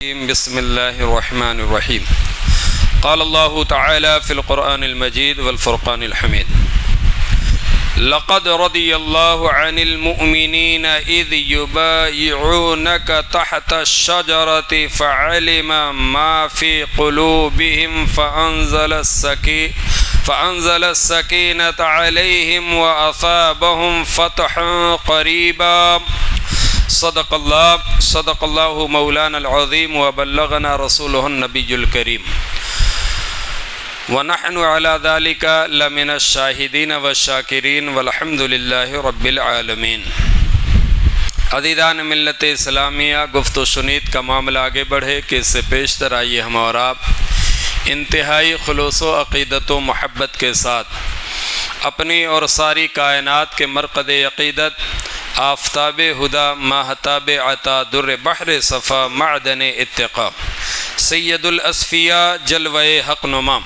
بسم الله الرحمن الرحيم. قال الله تعالى في القرآن المجيد والفرقان الحميد: لقد رضي الله عن المؤمنين إذ يبايعونك تحت الشجرة فعلم ما في قلوبهم فأنزل السكينة عليهم وأثابهم فتحا قريبا. صدق اللہ مولانا العظیم وبلغنا رسولہ النبی الکریم ونحن على ذلك لمن الشاہدین والشاکرین والحمد للہ رب العالمین. عزیزان ملت اسلامیہ، گفت و شنید کا معاملہ آگے بڑھے کہ اس سے پیشتر آئیے ہم اور آپ انتہائی خلوص و عقیدت و محبت کے ساتھ اپنی اور ساری کائنات کے مرقد عقیدت، آفتاب ہدا، ماہتاب عطا، در بحر صفا، معدن اتقا، سید الاسفیاء، جلوہ حق نما،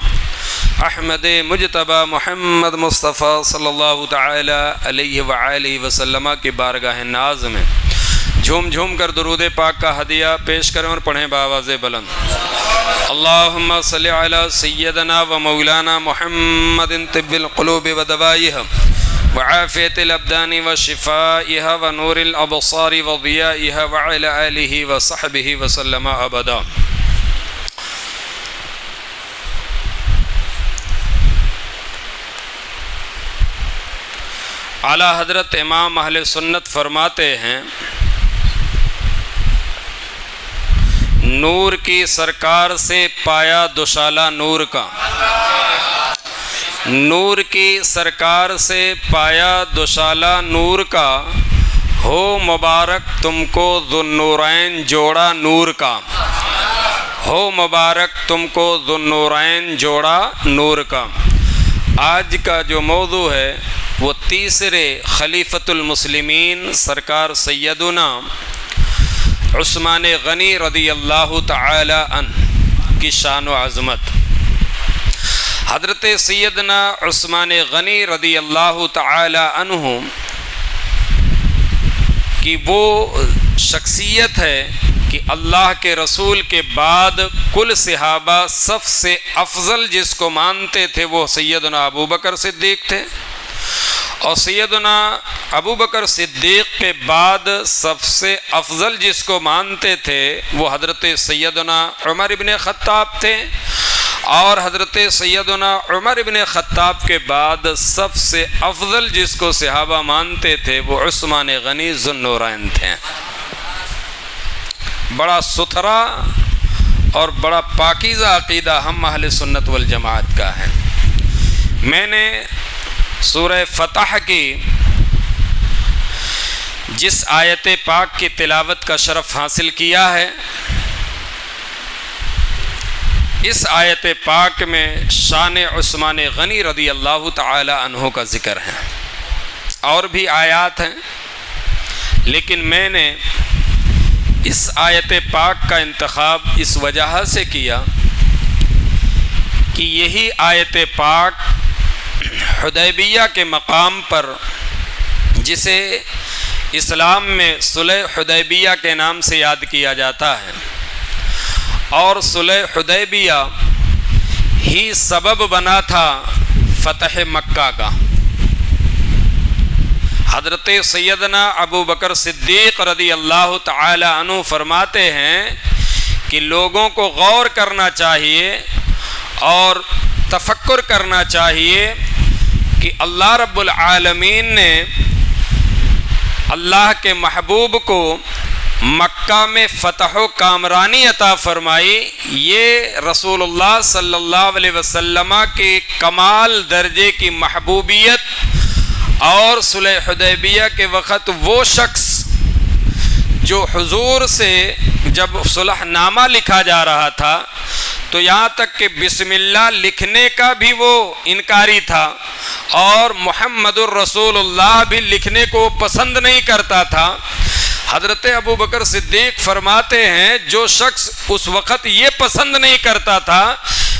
احمد مجتبی محمد مصطفیٰ صلی اللہ تعالی علیہ وآلہ وسلم کی بارگاہ ناز میں جھوم جھوم کر درود پاک کا ہدیہ پیش کریں اور پڑھیں بآواز بلند: اللہم صلی علی سیدنا و مولانا محمد طب القلوب و دوائیہا وعافیت الابدان و شفائیہا و نور الابصار و ضیائیہا وعلی آلہ و صحبہ وسلم ابدا. اعلیٰ حضرت امام اہل سنت فرماتے ہیں، نور کی سرکار سے پایا دوشالہ نور کا، نور کی سرکار سے پایا دوشالہ نور کا، ہو مبارک تم کو ذوالنورین جوڑا نور کا، ہو مبارک تم کو ذوالنورین جوڑا نور کا. آج کا جو موضوع ہے وہ تیسرے خلیفۃ المسلمین سرکار سیدنا عثمان غنی رضی اللہ تعالی عنہ کی شان و عظمت. حضرت سیدنا عثمان غنی رضی اللہ تعالی عنہ کی وہ شخصیت ہے کہ اللہ کے رسول کے بعد کل صحابہ سب سے افضل جس کو مانتے تھے وہ سیدنا ابو بکر صدیق تھے، اور سیدنا ابو بکر صدیق کے بعد سب سے افضل جس کو مانتے تھے وہ حضرت سیدنا عمر ابن خطاب تھے، اور حضرت سیدنا عمر ابن خطاب کے بعد سب سے افضل جس کو صحابہ مانتے تھے وہ عثمان غنی ذوالنورین تھے. بڑا ستھرا اور بڑا پاکیزہ عقیدہ ہم اہل سنت والجماعت کا ہے. میں نے سورہ فتح کی جس آیت پاک کی تلاوت کا شرف حاصل کیا ہے، اس آیت پاک میں شان عثمان غنی رضی اللہ تعالی عنہ کا ذکر ہے. اور بھی آیات ہیں، لیکن میں نے اس آیت پاک کا انتخاب اس وجہ سے کیا کہ یہی آیت پاک حدیبیہ کے مقام پر، جسے اسلام میں صلح حدیبیہ کے نام سے یاد کیا جاتا ہے، اور صلح حدیبیہ ہی سبب بنا تھا فتح مکہ کا. حضرت سیدنا ابو بکر صدیق رضی اللہ تعالی عنہ فرماتے ہیں کہ لوگوں کو غور کرنا چاہیے اور تفکر کرنا چاہیے کہ اللہ رب العالمین نے اللہ کے محبوب کو مکہ میں فتح و کامرانی عطا فرمائی. یہ رسول اللہ صلی اللہ علیہ وسلم کے کمال درجے کی محبوبیت، اور صلح حدیبیہ کے وقت وہ شخص جو حضور سے جب صلح نامہ لکھا جا رہا تھا تو یہاں تک کہ بسم اللہ لکھنے کا بھی وہ انکاری تھا، اور محمد الرسول اللہ بھی لکھنے کو پسند نہیں کرتا تھا. حضرت ابو بکر صدیق فرماتے ہیں جو شخص اس وقت یہ پسند نہیں کرتا تھا،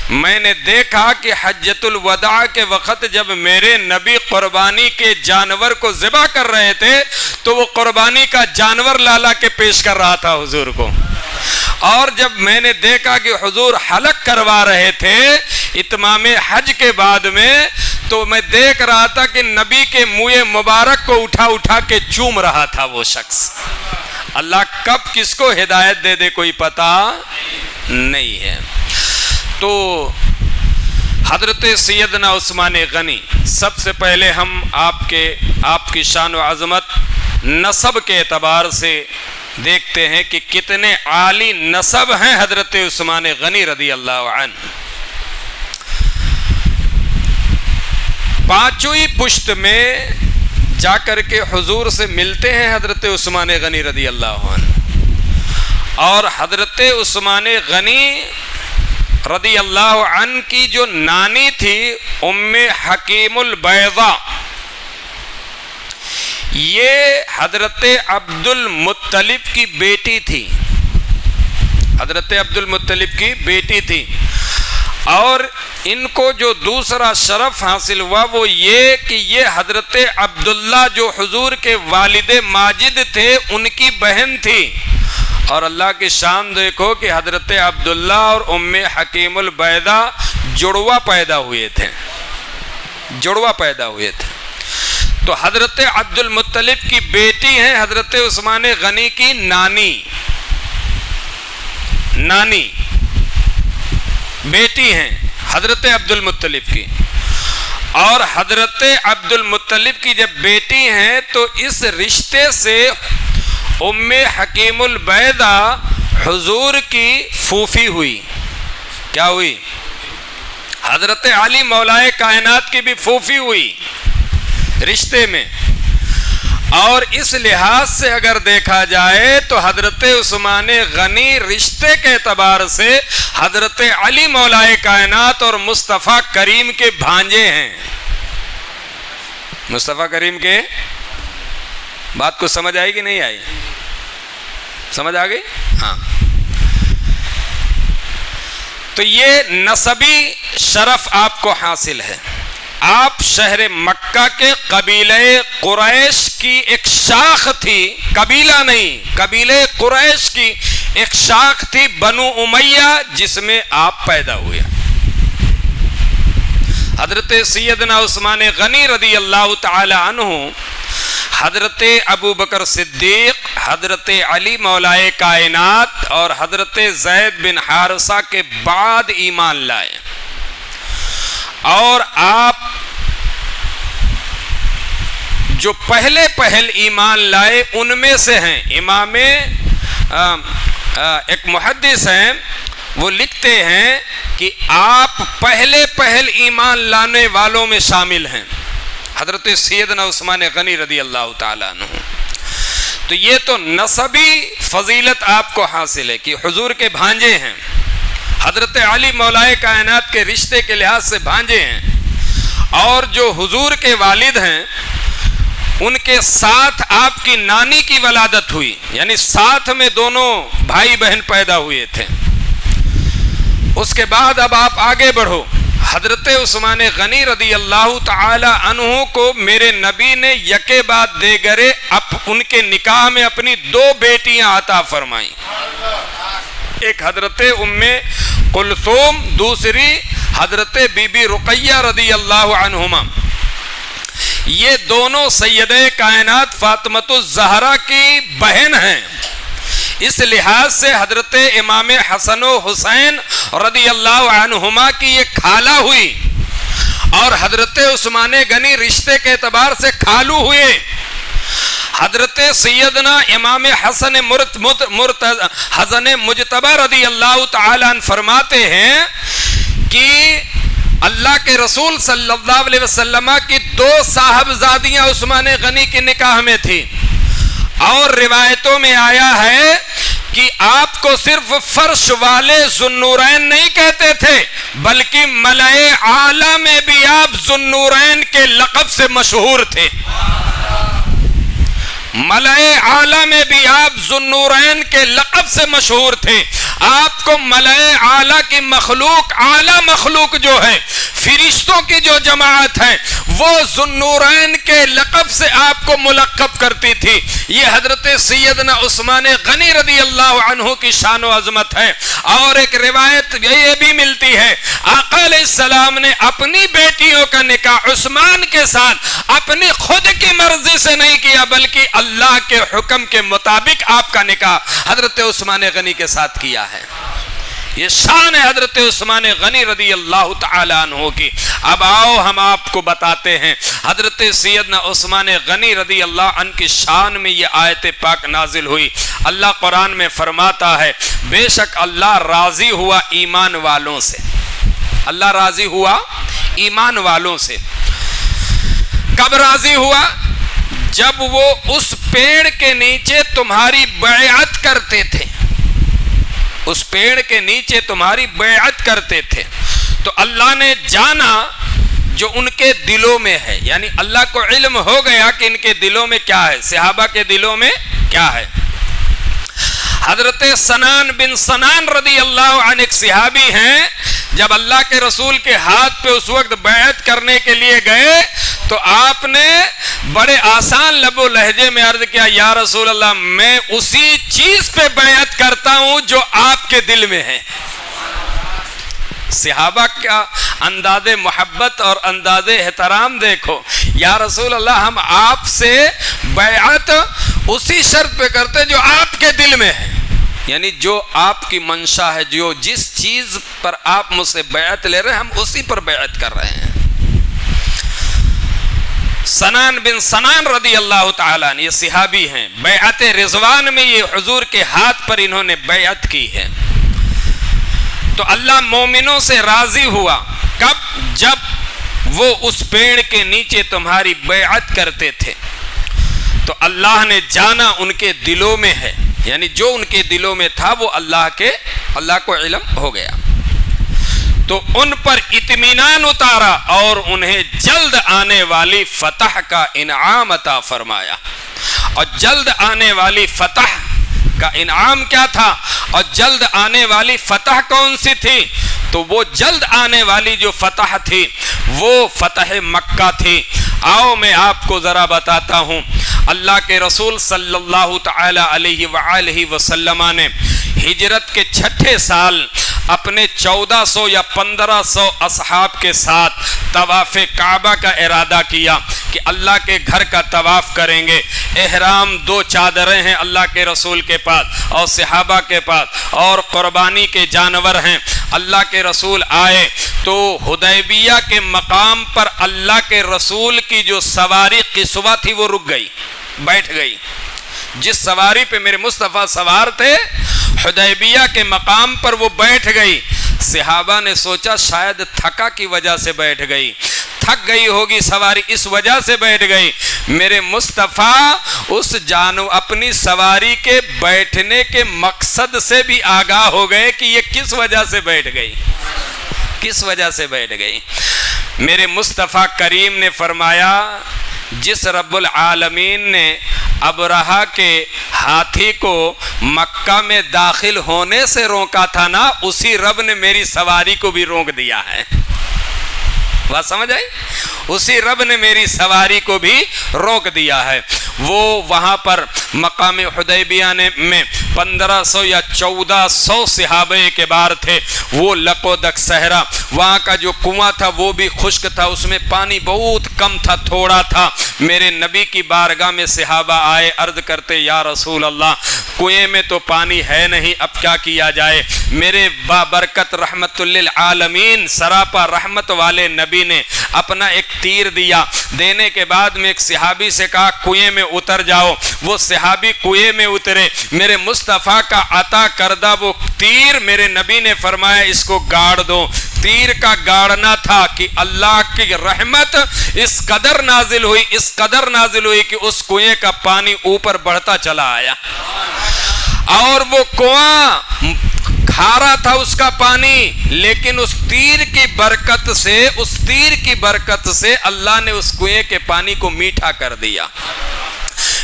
میں نے دیکھا کہ حجۃ الوداع کے وقت جب میرے نبی قربانی کے جانور کو ذبح کر رہے تھے تو وہ قربانی کا جانور لالا کے پیش کر رہا تھا حضور کو. اور جب میں نے دیکھا کہ حضور حلق کروا رہے تھے اتمام حج کے بعد میں، تو میں دیکھ رہا تھا کہ نبی کے منہ مبارک کو اٹھا اٹھا کے چوم رہا تھا وہ شخص۔ اللہ کب کس کو ہدایت دے دے کوئی پتہ نہیں ہے۔ تو حضرت سیدنا عثمان غنی، سب سے پہلے ہم آپ کی شان و عظمت نسب کے اعتبار سے دیکھتے ہیں کہ کتنے عالی نسب ہیں حضرت عثمان غنی رضی اللہ عنہ۔ پانچویں پشت میں جا کر کے حضور سے ملتے ہیں حضرت عثمان غنی رضی اللہ عنہ، اور حضرت عثمان غنی رضی اللہ عنہ کی جو نانی تھی ام حکیم البیضاء، یہ حضرت عبد المطلب کی بیٹی تھی، حضرت عبد المطلب کی بیٹی تھی۔ اور ان کو جو دوسرا شرف حاصل ہوا وہ یہ کہ یہ حضرت عبداللہ جو حضور کے والد ماجد تھے ان کی بہن تھی۔ اور اللہ کی شان دیکھو کہ حضرت عبداللہ اور ام حکیم البیضاء جڑوا پیدا ہوئے تھے، جڑوا پیدا ہوئے تھے۔ تو حضرت عبد المطلب کی بیٹی ہیں حضرت عثمان غنی کی نانی بیٹی ہیں حضرت عبد المطلب کی، اور حضرت عبد المطلب کی جب بیٹی ہیں تو اس رشتے سے ام حکیم البیضاء حضور کی پھوپھی ہوئی۔ کیا ہوئی؟ حضرت علی مولائے کائنات کی بھی پھوپھی ہوئی رشتے میں۔ اور اس لحاظ سے اگر دیکھا جائے تو حضرت عثمان غنی رشتے کے اعتبار سے حضرت علی مولائے کائنات اور مصطفیٰ کریم کے بھانجے ہیں۔ مصطفیٰ کریم کے، بات کو سمجھ آئی کہ نہیں آئی؟ سمجھ آ گئی؟ ہاں۔ تو یہ نسبی شرف آپ کو حاصل ہے۔ آپ شہر مکہ کے قبیلہ قریش کی ایک شاخ تھی، قبیلہ نہیں، قبیلہ قریش کی ایک شاخ تھی بنو امیہ، جس میں آپ پیدا ہوئے۔ حضرت سیدنا عثمان غنی رضی اللہ تعالی عنہ حضرت ابو بکر صدیق، حضرت علی مولائے کائنات اور حضرت زید بن حارثہ کے بعد ایمان لائے، اور آپ جو پہل ایمان لائے ان میں سے ہیں۔ امام ایک محدث ہیں، وہ لکھتے ہیں کہ آپ پہل ایمان لانے والوں میں شامل ہیں، حضرت سیدنا عثمان غنی رضی اللہ تعالیٰ عنہ۔ تو یہ تو نسبی فضیلت آپ کو حاصل ہے کہ حضور کے بھانجے ہیں، حضرت علی مولائے کائنات کے رشتے کے لحاظ سے بھانجے ہیں، اور جو حضور کے والد ہیں ان کے ساتھ آپ کی نانی کی ولادت ہوئی، یعنی ساتھ میں دونوں بھائی بہن پیدا ہوئے تھے۔ اس کے بعد اب آپ آگے بڑھو، حضرت عثمان غنی رضی اللہ تعالی عنہ کو میرے نبی نے یکے بعد دیگرے ان کے نکاح میں اپنی 2 بیٹیاں عطا فرمائیں، ایک حضرت ام کلثوم، دوسری حضرت بی بی رقیہ رضی اللہ عنہما۔ یہ دونوں سیدہ کائنات فاطمۃ الزہرا کی بہن ہیں، اس لحاظ سے حضرت امام حسن و حسین رضی اللہ عنہما کی یہ خالہ ہوئی، اور حضرت عثمان غنی رشتے کے اعتبار سے خالو ہوئے۔ حضرت سیدنا امام حسن مجتبی رضی اللہ تعالیٰ عنہ فرماتے ہیں کہ اللہ کے رسول صلی اللہ علیہ وسلم کی 2 صاحبزادیاں عثمان غنی کے نکاح میں تھی، اور روایتوں میں آیا ہے کہ آپ کو صرف فرش والے ذوالنورین نہیں کہتے تھے، بلکہ ملائے اعلیٰ میں بھی آپ ذوالنورین کے لقب سے مشہور تھے۔ ملائے اعلیٰ میں بھی آپ ذوالنورین کے لقب سے مشہور تھے۔ آپ کو ملائے اعلیٰ کی مخلوق، اعلیٰ مخلوق جو ہے، فرشتوں کی جو جماعت ہے، وہ ذوالنورین کے لقب سے آپ کو ملقب کرتی تھی۔ یہ حضرت سیدنا عثمان غنی رضی اللہ عنہ کی شان و عظمت ہے۔ اور ایک روایت یہ بھی ملتی ہے، آقا علیہ السلام نے اپنی بیٹیوں کا نکاح عثمان کے ساتھ اپنی خود کی مرضی سے نہیں کیا، بلکہ اللہ کے حکم کے مطابق آپ کا نکاح حضرت عثمان غنی کے ساتھ کیا ہے۔ یہ شان ہے حضرت عثمان غنی رضی اللہ تعالی عنہ کی۔ اب آؤ ہم آپ کو بتاتے ہیں حضرت سیدنا عثمان غنی رضی اللہ عنہ کی شان میں یہ آیت پاک نازل ہوئی۔ اللہ قرآن میں فرماتا ہے، بے شک اللہ راضی ہوا ایمان والوں سے۔ اللہ راضی ہوا ایمان والوں سے۔ کب راضی ہوا؟ جب وہ اس پیڑ کے نیچے تمہاری بیعت کرتے تھے، اس پیڑ کے نیچے تمہاری بیعت کرتے تھے، تو اللہ نے جانا جو ان کے دلوں میں ہے، یعنی اللہ کو علم ہو گیا کہ ان کے دلوں میں کیا ہے، صحابہ کے دلوں میں کیا ہے۔ حضرت سنان بن سنان رضی اللہ عنہ ایک صحابی ہیں، جب اللہ کے رسول کے ہاتھ پہ اس وقت بیعت کرنے کے لیے گئے تو آپ نے بڑے آسان لب و لہجے میں عرض کیا، یا رسول اللہ میں اسی چیز پہ بیعت کرتا ہوں جو آپ کے دل میں ہے۔ صحابہ کا انداز محبت اور انداز احترام دیکھو، یا رسول اللہ ہم آپ سے بیعت اسی شرط پہ کرتے جو آپ کے دل میں ہے، یعنی جو آپ کی منشا ہے، جو جس چیز پر آپ مجھ سے بیعت لے رہے ہیں ہم اسی پر بیعت کر رہے ہیں۔ سنان بن سنان رضی اللہ تعالیٰ عنہ یہ صحابی ہیں، بیعت رضوان میں یہ حضور کے ہاتھ پر انہوں نے بیعت کی ہے۔ تو اللہ مومنوں سے راضی ہوا کب؟ جب وہ اس پیڑ کے نیچے تمہاری بیعت کرتے تھے، تو اللہ نے جانا ان کے دلوں میں ہے، یعنی جو ان کے دلوں میں تھا وہ اللہ کو علم ہو گیا، تو ان پر اطمینان اتارا اور انہیں جلد آنے والی فتح کا انعام عطا فرمایا۔ اور جلد آنے والی فتح کا انعام کیا تھا، اور جلد آنے والی فتح کون سی تھی؟ تو وہ جلد آنے والی جو فتح تھی وہ فتح مکہ تھی۔ آؤ میں آپ کو ذرا بتاتا ہوں، اللہ کے رسول صلی اللہ تعالی علیہ وآلہ وسلم نے ہجرت کے 6 سال اپنے 1400 یا 1500 اصحاب کے ساتھ طواف کعبہ کا ارادہ کیا کہ اللہ کے گھر کا طواف کریں گے۔ احرام 2 چادریں ہیں اللہ کے رسول کے پاس اور صحابہ کے پاس، اور قربانی کے جانور ہیں۔ اللہ کے رسول آئے تو حدیبیہ کے مقام پر اللہ کے رسول کی جو سواری قصوہ تھی وہ رک گئی، بیٹھ گئی۔ جس سواری پہ میرے مصطفیٰ سوار تھے حدیبیہ کے مقام پر وہ بیٹھ گئی۔ صحابہ نے سوچا شاید تھکا کی وجہ سے بیٹھ گئی، تھک گئی ہوگی سواری اس وجہ سے بیٹھ گئی۔ میرے مصطفیٰ اس اپنی سواری کے بیٹھنے کے مقصد سے بھی آگاہ ہو گئے کہ یہ کس وجہ سے بیٹھ گئی، کس وجہ سے بیٹھ گئی۔ میرے مصطفیٰ کریم نے فرمایا، جس رب العالمین نے ابرہہ کے ہاتھی کو مکہ میں داخل ہونے سے روکا تھا نا، اسی رب نے میری سواری کو بھی روک دیا ہے۔ بات سمجھ آئی؟ اسی رب نے میری سواری کو بھی روک دیا ہے۔ وہ وہاں پر مقام حدیبیہ میں 1500 یا 1400 صحابہ کے بار تھے۔ وہ لقودق صحرا، وہاں کا جو کنواں تھا وہ بھی خشک تھا، اس میں پانی بہت کم تھا، تھوڑا تھا۔ میرے نبی کی بارگاہ میں صحابہ آئے، عرض کرتے یا رسول اللہ کنویں میں تو پانی ہے نہیں، اب کیا کیا جائے؟ میرے بابرکت رحمت للعالمین سراپا رحمت والے نبی نے اپنا ایک تیر دیا، دینے کے بعد میں ایک صحابی سے کہا کنویں میں اتر جاؤ۔ وہ صحابی کنویں میں اترے، میرے مصطفیٰ کا عطا کردہ وہ تیر میرے نبی نے فرمایا اس کو گاڑ دو۔ تیر کا گاڑنا تھا کہ اللہ کی رحمت اس قدر نازل ہوئی، اس قدر نازل ہوئی کہ اس کنویں کا پانی اوپر بڑھتا چلا آیا، اور وہ کنواں کھارا تھا اس کا پانی، لیکن اس تیر کی برکت سے اللہ نے اس کنویں کے پانی کو میٹھا کر دیا۔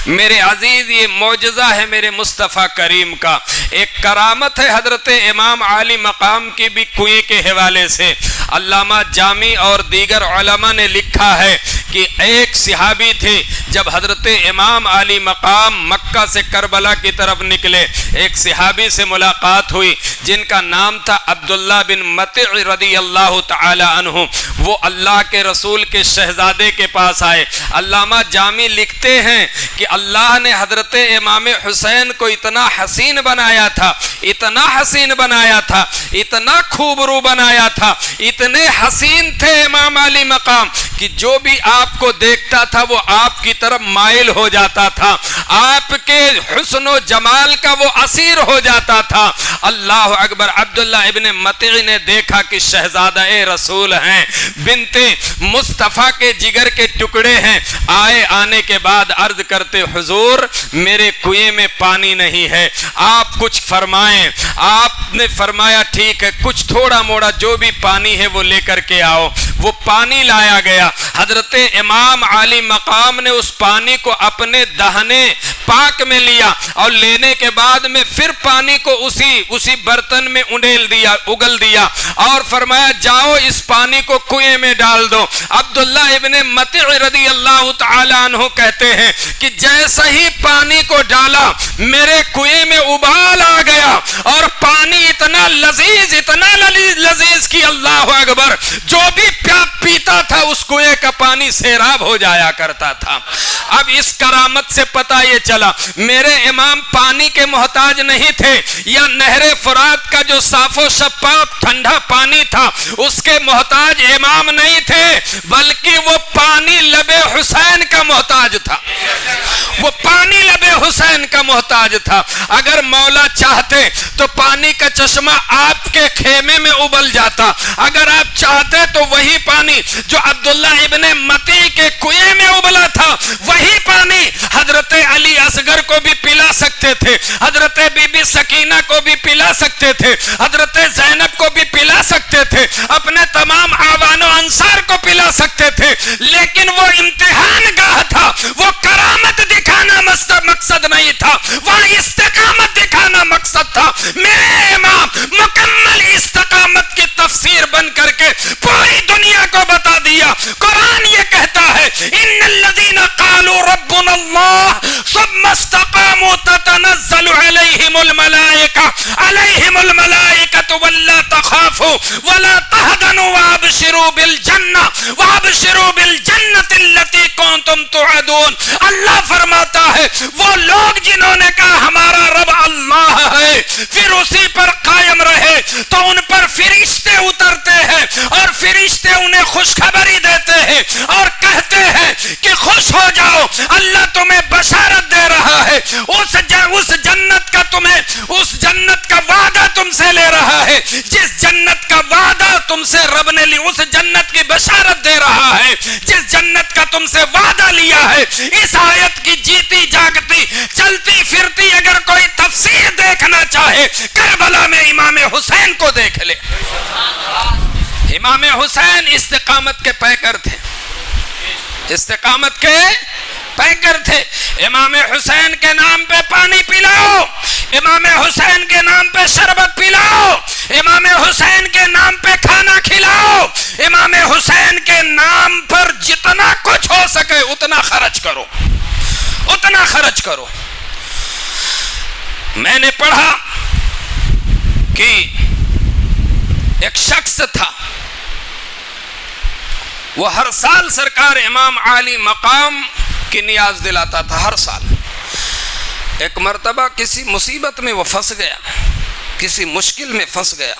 میرے عزیز یہ معجزہ ہے میرے مصطفیٰ کریم کا، ایک کرامت ہے حضرت امام عالی مقام کی بھی کنویں کے حوالے سے۔ علامہ جامی اور دیگر علماء نے لکھا ہے کہ ایک صحابی تھے، جب حضرت امام علی مقام مکہ سے کربلا کی طرف نکلے، ایک صحابی سے ملاقات ہوئی جن کا نام تھا عبداللہ بن مطع رضی اللہ تعالی عنہ۔ وہ اللہ کے رسول کے شہزادے کے پاس آئے۔ علامہ جامی لکھتے ہیں کہ اللہ نے حضرت امام حسین کو اتنا حسین بنایا تھا، اتنا حسین بنایا تھا، اتنا خوبرو بنایا تھا، اتنے حسین تھے امام علی مقام کہ جو بھی آپ کو دیکھتا تھا وہ آپ کی طرف مائل ہو جاتا تھا، آپ کے حسن و جمال کا وہ اسیر ہو جاتا تھا۔ اللہ اکبر۔ عبداللہ ابن مطع نے دیکھا کہ شہزادہ رسول ہیں، بنت مصطفیٰ کے جگر کے ٹکڑے ہیں۔ آنے کے بعد عرض کرتے حضور میرے کنویں میں پانی نہیں ہے، آپ کچھ فرمائیں۔ آپ نے فرمایا ٹھیک ہے، کچھ تھوڑا موڑا جو بھی پانی ہے وہ لے کر کے آؤ۔ وہ پانی لایا گیا۔ حضرت امام علی مقام نے اس پانی کو اپنے دہنے پاک میں لیا اور لینے کے بعد میں پھر پانی کو اسی برتن میں اگل دیا اور فرمایا جاؤ اس پانی کو کنویں میں ڈال دو۔ عبداللہ ابن مطع رضی اللہ تعالی عنہ کہتے ہیں کہ جیسا ہی پانی کو ڈالا میرے کنویں میں ابال آ گیا اور پانی اتنا لذیذ کہ اللہ اکبر، جو بھی پیتا تھا اس کنویں کا پانی سیراب ہو جایا کرتا تھا۔ اب اس کرامت سے پتہ یہ چلا میرے امام پانی کے محتاج نہیں تھے، یا نہر فرات کا جو صاف و شفاف ٹھنڈا پانی تھا اس کے محتاج امام نہیں تھے، بلکہ وہ پانی لب حسین کا محتاج تھا، وہ پانی لب حسین کا محتاج تھا۔ اگر مولا چاہتے تو پانی کا چشمہ آپ کے خیمے میں ابل جاتا، اگر آپ چاہتے تو وہی پانی جو عبداللہ ابن مطع کے کنویں میں ابلا تھا وہی پانی حضرت علی اصغر کو بھی پلا سکتے تھے، حضرت بی بی سکینہ کو بھی پلا سکتے تھے، حضرت زینب کو بھی پلا سکتے تھے، اپنے تمام آوان و انصار کو پلا سکتے تھے، لیکن وہ امتحان گاہ تھا، وہ کرامت دکھانا مقصد نہیں تھا، وہ استقامت دکھانا مقصد تھا۔ میرے امام مکمل استقامت کی تفسیر بن کر کے پوری دنیا کو بتا دیا۔ قرآن یہ کہتا ہے ان الذین قالوا ربنا اللہ ثم استقاموا تتنزل علیہم الملائکۃ ولا تخافوا ولا تحزنوا وابشروا بالجنۃ التي کنتم توعدون۔ اللہ فرماتا ہے وہ لوگ جنہوں نے کہا ہمارا رب اللہ ہے، پھر اسی پر قائم رہے تو ان پر فرشتے اترتے ہیں اور فرشتے انہیں خوشخبری دیتے ہیں اور کہتے ہیں کہ خوش ہو جاؤ، اللہ تمہیں بشارت دے رہا ہے، اس جنت کا وعدہ تم سے لے رہا ہے، جس جنت کا وعدہ تم سے رب نے لی، اس جنت کی بشارت دے رہا ہے جس جنت کا تم سے وعدہ لیا ہے۔ اس آیت کی جیتی جاگتی چلتی پھرتی اگر کوئی تفسیر دیکھنا چاہے کربلا میں امام حسین کو دیکھ لے۔ امام حسین استقامت کے پیکر تھے، استقامت کے پیکر تھے۔ امام حسین کے نام پہ پانی پلاؤ، امام حسین کے نام پہ شربت پلاؤ، امام حسین کے نام پہ کھانا کھلاؤ، امام حسین کے نام پر جتنا کچھ ہو سکے اتنا خرچ کرو، اتنا خرچ کرو۔ میں نے پڑھا کہ ایک شخص تھا، وہ ہر سال سرکار امام عالی مقام کی نیاز دلاتا تھا، ہر سال۔ ایک مرتبہ کسی مصیبت میں وہ پھنس گیا، کسی مشکل میں پھنس گیا،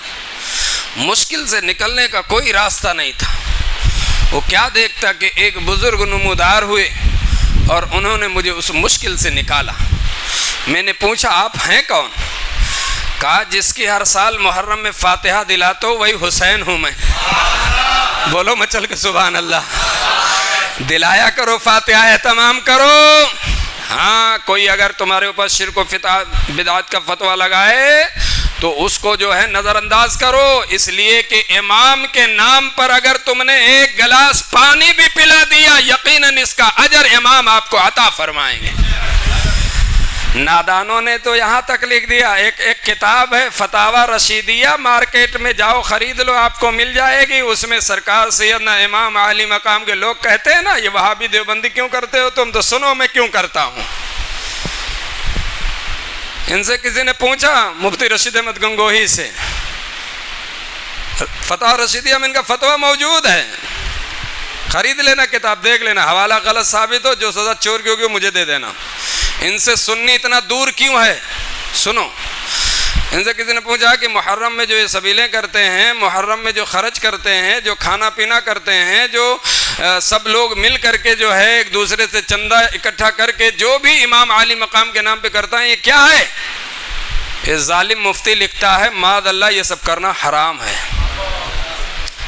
مشکل سے نکلنے کا کوئی راستہ نہیں تھا۔ وہ کیا دیکھتا کہ ایک بزرگ نمودار ہوئے اور انہوں نے مجھے اس مشکل سے نکالا۔ میں نے پوچھا آپ ہیں کون؟ کہا جس کی ہر سال محرم میں فاتحہ دلاتا ہوں وہی حسین ہوں میں۔ بولو مچل کے سبحان اللہ۔ دلایا کرو، فاتحہ اہتمام کرو۔ ہاں کوئی اگر تمہارے اوپر شرک و بدعت کا فتویٰ لگائے تو اس کو جو ہے نظر انداز کرو، اس لیے کہ امام کے نام پر اگر تم نے ایک گلاس پانی بھی پلا دیا یقیناً اس کا اجر امام آپ کو عطا فرمائیں گے۔ نادانوں نے تو یہاں تک لکھ دیا، ایک کتاب ہے فتاوی رشیدیہ، مارکیٹ میں جاؤ خرید لو، آپ کو مل جائے گی، اس میں سرکار سیدنا امام عالی مقام کے لوگ کہتے ہیں نا یہ وہابی دیوبندی کیوں کرتے ہو تم، تو سنو میں کیوں کرتا ہوں۔ ان سے کسی نے پوچھا مفتی رشید احمد گنگوہی سے، فتاوی رشیدیہ میں ان کا فتویٰ موجود ہے، خرید لینا کتاب، دیکھ لینا، حوالہ غلط ثابت ہو، جو سزا چور کی ہوگی مجھے دے دینا۔ ان سے سنی اتنا دور کیوں ہے؟ سنو، ان سے کسی نے پوچھا کہ محرم میں جو یہ سبیلیں کرتے ہیں، محرم میں جو خرچ کرتے ہیں، جو کھانا پینا کرتے ہیں، جو سب لوگ مل کر کے جو ہے ایک دوسرے سے چندہ اکٹھا کر کے جو بھی امام عالی مقام کے نام پہ کرتا ہے، یہ کیا ہے؟ یہ ظالم مفتی لکھتا ہے معاذ اللہ یہ سب کرنا حرام ہے۔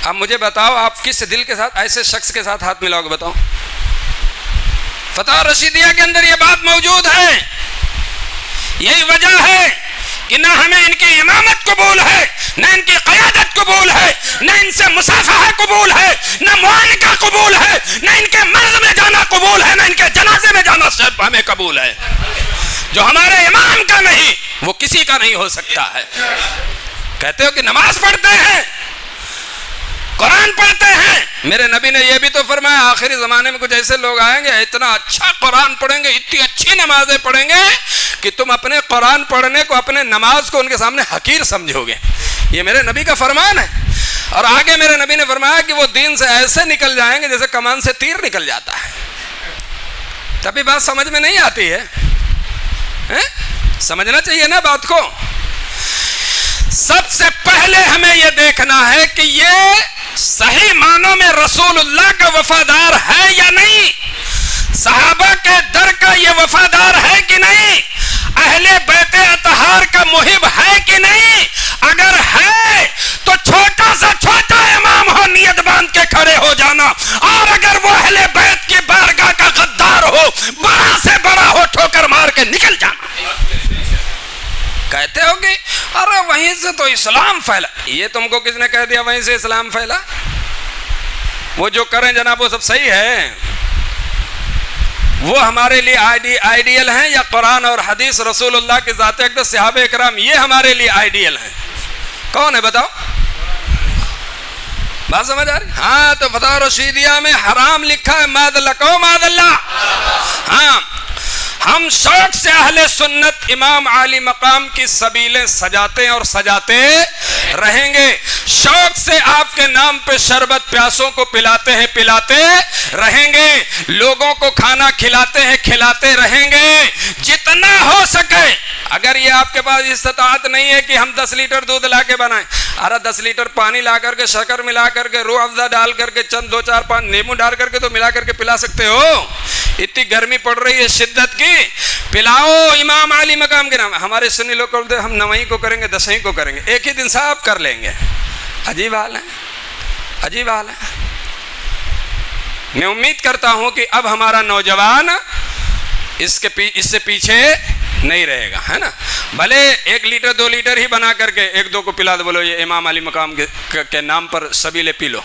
اب مجھے بتاؤ آپ کس دل کے ساتھ ایسے شخص کے ساتھ ہاتھ ملاؤ گے؟ بتاؤ۔ فتاوی رشیدیہ کے اندر یہ بات موجود ہے۔ یہی وجہ ہے کہ نہ ہمیں ان کی امامت قبول ہے، نہ ان کی قیادت قبول ہے، نہ ان سے مصافحہ قبول ہے، نہ معانقہ قبول ہے، نہ ان کے مرض میں جانا قبول ہے، نہ ان کے جنازے میں جانا صرف ہمیں قبول ہے۔ جو ہمارے امام کا نہیں وہ کسی کا نہیں ہو سکتا ہے۔ کہتے ہو کہ نماز پڑھتے ہیں، قرآن پڑھتے ہیں، میرے نبی نے یہ بھی تو فرمایا آخری زمانے میں کچھ ایسے لوگ آئیں گے اتنا اچھا قرآن پڑھیں گے، اتنی اچھی نمازیں پڑھیں گے کہ تم اپنے قرآن پڑھنے کو، اپنے نماز کو ان کے سامنے حقیر سمجھو گے۔ یہ میرے نبی کا فرمان ہے۔ اور آگے میرے نبی نے فرمایا کہ وہ دین سے ایسے نکل جائیں گے جیسے کمان سے تیر نکل جاتا ہے۔ تبھی بات سمجھ میں نہیں آتی ہے، سمجھنا چاہیے نا بات کو۔ سب سے پہلے ہمیں یہ دیکھنا ہے کہ یہ صحیح معنوں میں رسول اللہ کا وفادار ہے یا نہیں، صحابہ کے در کا یہ وفادار ہے کہ نہیں، اہل بیت اطہار کا محب ہے کہ نہیں۔ اگر ہے تو چھوٹا سا چھوٹا امام ہو نیت باندھ کے کھڑے ہو جانا، اور اگر وہ اہل بیت کی بارگاہ کا غدار ہو، بڑا سے بڑا ہو، ٹھوکر مار کے نکل جانا۔ کہتے ہو کہ ارے وہیں سے تو اسلام پھیلا، یہ تم کو کس نے کہہ دیا وہیں سے اسلام پھیلا؟ وہ جو کریں جناب وہ سب صحیح ہے، وہ ہمارے لیے آئیڈیل ہیں، یا قرآن اور حدیث رسول اللہ کی ذات اقدس صحابہ اکرام یہ ہمارے لیے آئیڈیل ہیں؟ کون ہے بتاؤ؟ بات سمجھ آ رہی؟ ہاں تو فتاوی رشیدیہ میں حرام لکھا ہے، معاذ اللہ، کہو معاذ اللہ۔ ہاں ہم شوق سے اہل سنت امام عالی مقام کی سبیلیں سجاتے اور سجاتے رہیں گے، شوق سے آپ کے نام پہ شربت پیاسوں کو پلاتے ہیں، پلاتے رہیں گے، لوگوں کو کھانا کھلاتے ہیں، کھلاتے رہیں گے، جتنا ہو سکے۔ اگر یہ آپ کے پاس استطاعت نہیں ہے کہ ہم 10 لیٹر دودھ لا کے بنائیں، ارے 10 لیٹر پانی لا کر کے، شکر ملا کر کے، روح افزا ڈال کر کے، چند 2-4-5 نیمبو ڈال کر کے تو ملا کر کے پلا سکتے ہو۔ اتنی گرمی پڑ رہی ہے شدت کی، پلاؤ امام علی مقام کے نام۔ ہمارے سنی لوگ کہتے ہیں ہم 9ویں کو کریں گے، 10ویں کو کریں گے، ایک ہی دن صاحب کر لیں گے۔ عجیب حال ہے، عجیب حال ہے۔ میں امید کرتا ہوں کہ اب ہمارا نوجوان اس سے پیچھے نہیں رہے گا، ہے نا؟ بھلے 1 لیٹر 2 لیٹر ہی بنا کر کے 1-2 کو پلا دو، بولو یہ امام علی مقام کے نام پر سبیلے پی لو۔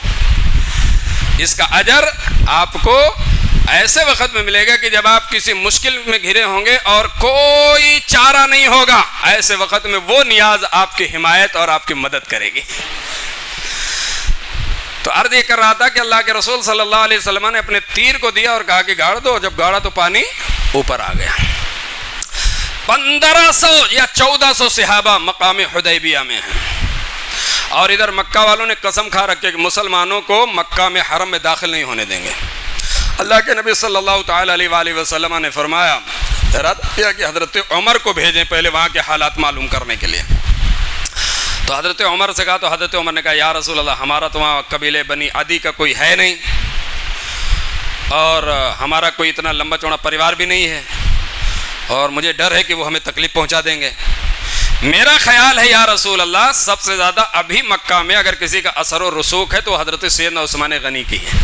اس کا اجر آپ کو ایسے وقت میں ملے گا کہ جب آپ کسی مشکل میں گھرے ہوں گے اور کوئی چارہ نہیں ہوگا، ایسے وقت میں وہ نیاز آپ کی حمایت اور آپ کی مدد کرے گی۔ تو عرض یہ کر رہا تھا کہ اللہ کے رسول صلی اللہ علیہ وسلم نے اپنے تیر کو دیا اور کہا کہ گاڑ دو، جب گاڑا تو پانی اوپر آ گیا۔ 1500 یا 1400 صحابہ مقام حدیبیہ میں ہیں، اور ادھر مکہ والوں نے قسم کھا رکھے کہ مسلمانوں کو مکہ میں حرم میں داخل نہیں ہونے دیں گے۔ اللہ کے نبی صلی اللہ تعالی علیہ وآلہ وسلم نے فرمایا، ارادہ کیا کہ حضرت عمر کو بھیجیں پہلے وہاں کے حالات معلوم کرنے کے لیے۔ تو حضرت عمر سے کہا، تو حضرت عمر نے کہا یا رسول اللہ ہمارا تو وہاں قبیلے بنی عدی کا کوئی ہے نہیں، اور ہمارا کوئی اتنا لمبا چوڑا پریوار بھی نہیں ہے، اور مجھے ڈر ہے کہ وہ ہمیں تکلیف پہنچا دیں گے۔ میرا خیال ہے یا رسول اللہ سب سے زیادہ ابھی مکہ میں اگر کسی کا اثر و رسوخ ہے تو حضرت سیدنا عثمان غنی کی ہے۔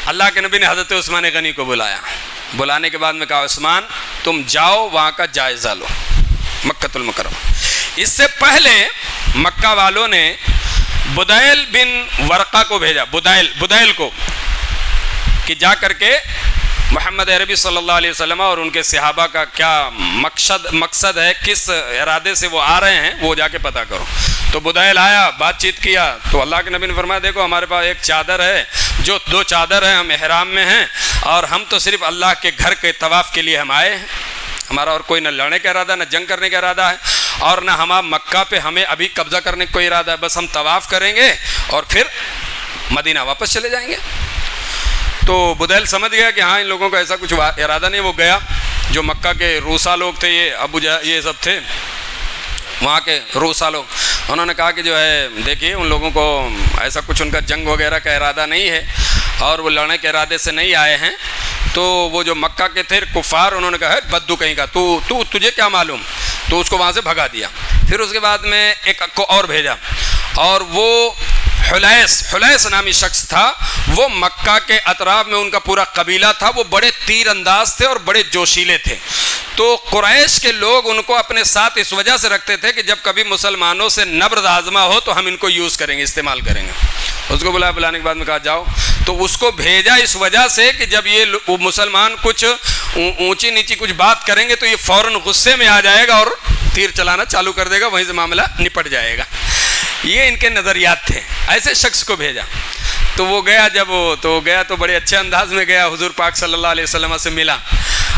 اللہ کے نبی نے حضرت عثمان غنی کو بلایا، بلانے کے بعد میں کہا عثمان تم جاؤ وہاں کا جائزہ لو، مکہ المکرمہ۔ اس سے پہلے مکہ والوں نے بدیل بن ورقہ کو بھیجا، بدیل کو، کہ جا کر کے محمد عربی صلی اللہ علیہ وسلم اور ان کے صحابہ کا کیا مقصد ہے, کس ارادے سے وہ آ رہے ہیں, وہ جا کے پتہ کرو. تو بدیل آیا, بات چیت کیا, تو اللہ کے نبی نے فرمایا دیکھو ہمارے پاس ایک چادر ہے, جو 2 چادر ہیں, ہم احرام میں ہیں اور ہم تو صرف اللہ کے گھر کے طواف کے لیے ہم آئے ہیں. ہمارا اور کوئی نہ لڑنے کا ارادہ, نہ جنگ کرنے کا ارادہ ہے, اور نہ ہمارا مکہ پہ ہمیں ابھی قبضہ کرنے کا کوئی ارادہ ہے. بس ہم طواف کریں گے اور پھر مدینہ واپس چلے جائیں گے. تو بدیل سمجھ گیا کہ ہاں ان لوگوں کا ایسا کچھ ارادہ نہیں. وہ گیا, جو مکہ کے روسا لوگ تھے, یہ سب تھے وہاں کے روسا لوگ, انہوں نے کہا کہ جو ہے دیکھیے ان لوگوں کو ایسا کچھ ان کا جنگ وغیرہ کا ارادہ نہیں ہے اور وہ لڑنے کے ارادے سے نہیں آئے ہیں. تو وہ جو مکہ کے تھے کفار, انہوں نے کہا بدو کہیں کا, تجھے کیا معلوم, تو اس کو وہاں سے بھگا دیا. پھر اس کے بعد میں ایک کو اور بھیجا, اور وہ حلیس نامی شخص تھا. وہ مکہ کے اطراف میں ان کا پورا قبیلہ تھا. وہ بڑے تیر انداز تھے اور بڑے جوشیلے تھے. تو قریش کے لوگ ان کو اپنے ساتھ اس وجہ سے رکھتے تھے کہ جب کبھی مسلمانوں سے نبرد آزما ہو تو ہم ان کو یوز کریں گے, استعمال کریں گے. اس کو بلانے کے بعد میں کہا جاؤ. تو اس کو بھیجا اس وجہ سے کہ جب یہ مسلمان کچھ اونچی نیچی کچھ بات کریں گے تو یہ فوراً غصے میں آ جائے گا اور تیر چلانا چالو کر دے گا, وہیں سے معاملہ نپٹ جائے گا. یہ ان کے نظریات تھے. ایسے شخص کو بھیجا. تو وہ گیا, جب وہ گیا تو بڑے اچھے انداز میں گیا, حضور پاک صلی اللہ علیہ وسلم سے ملا,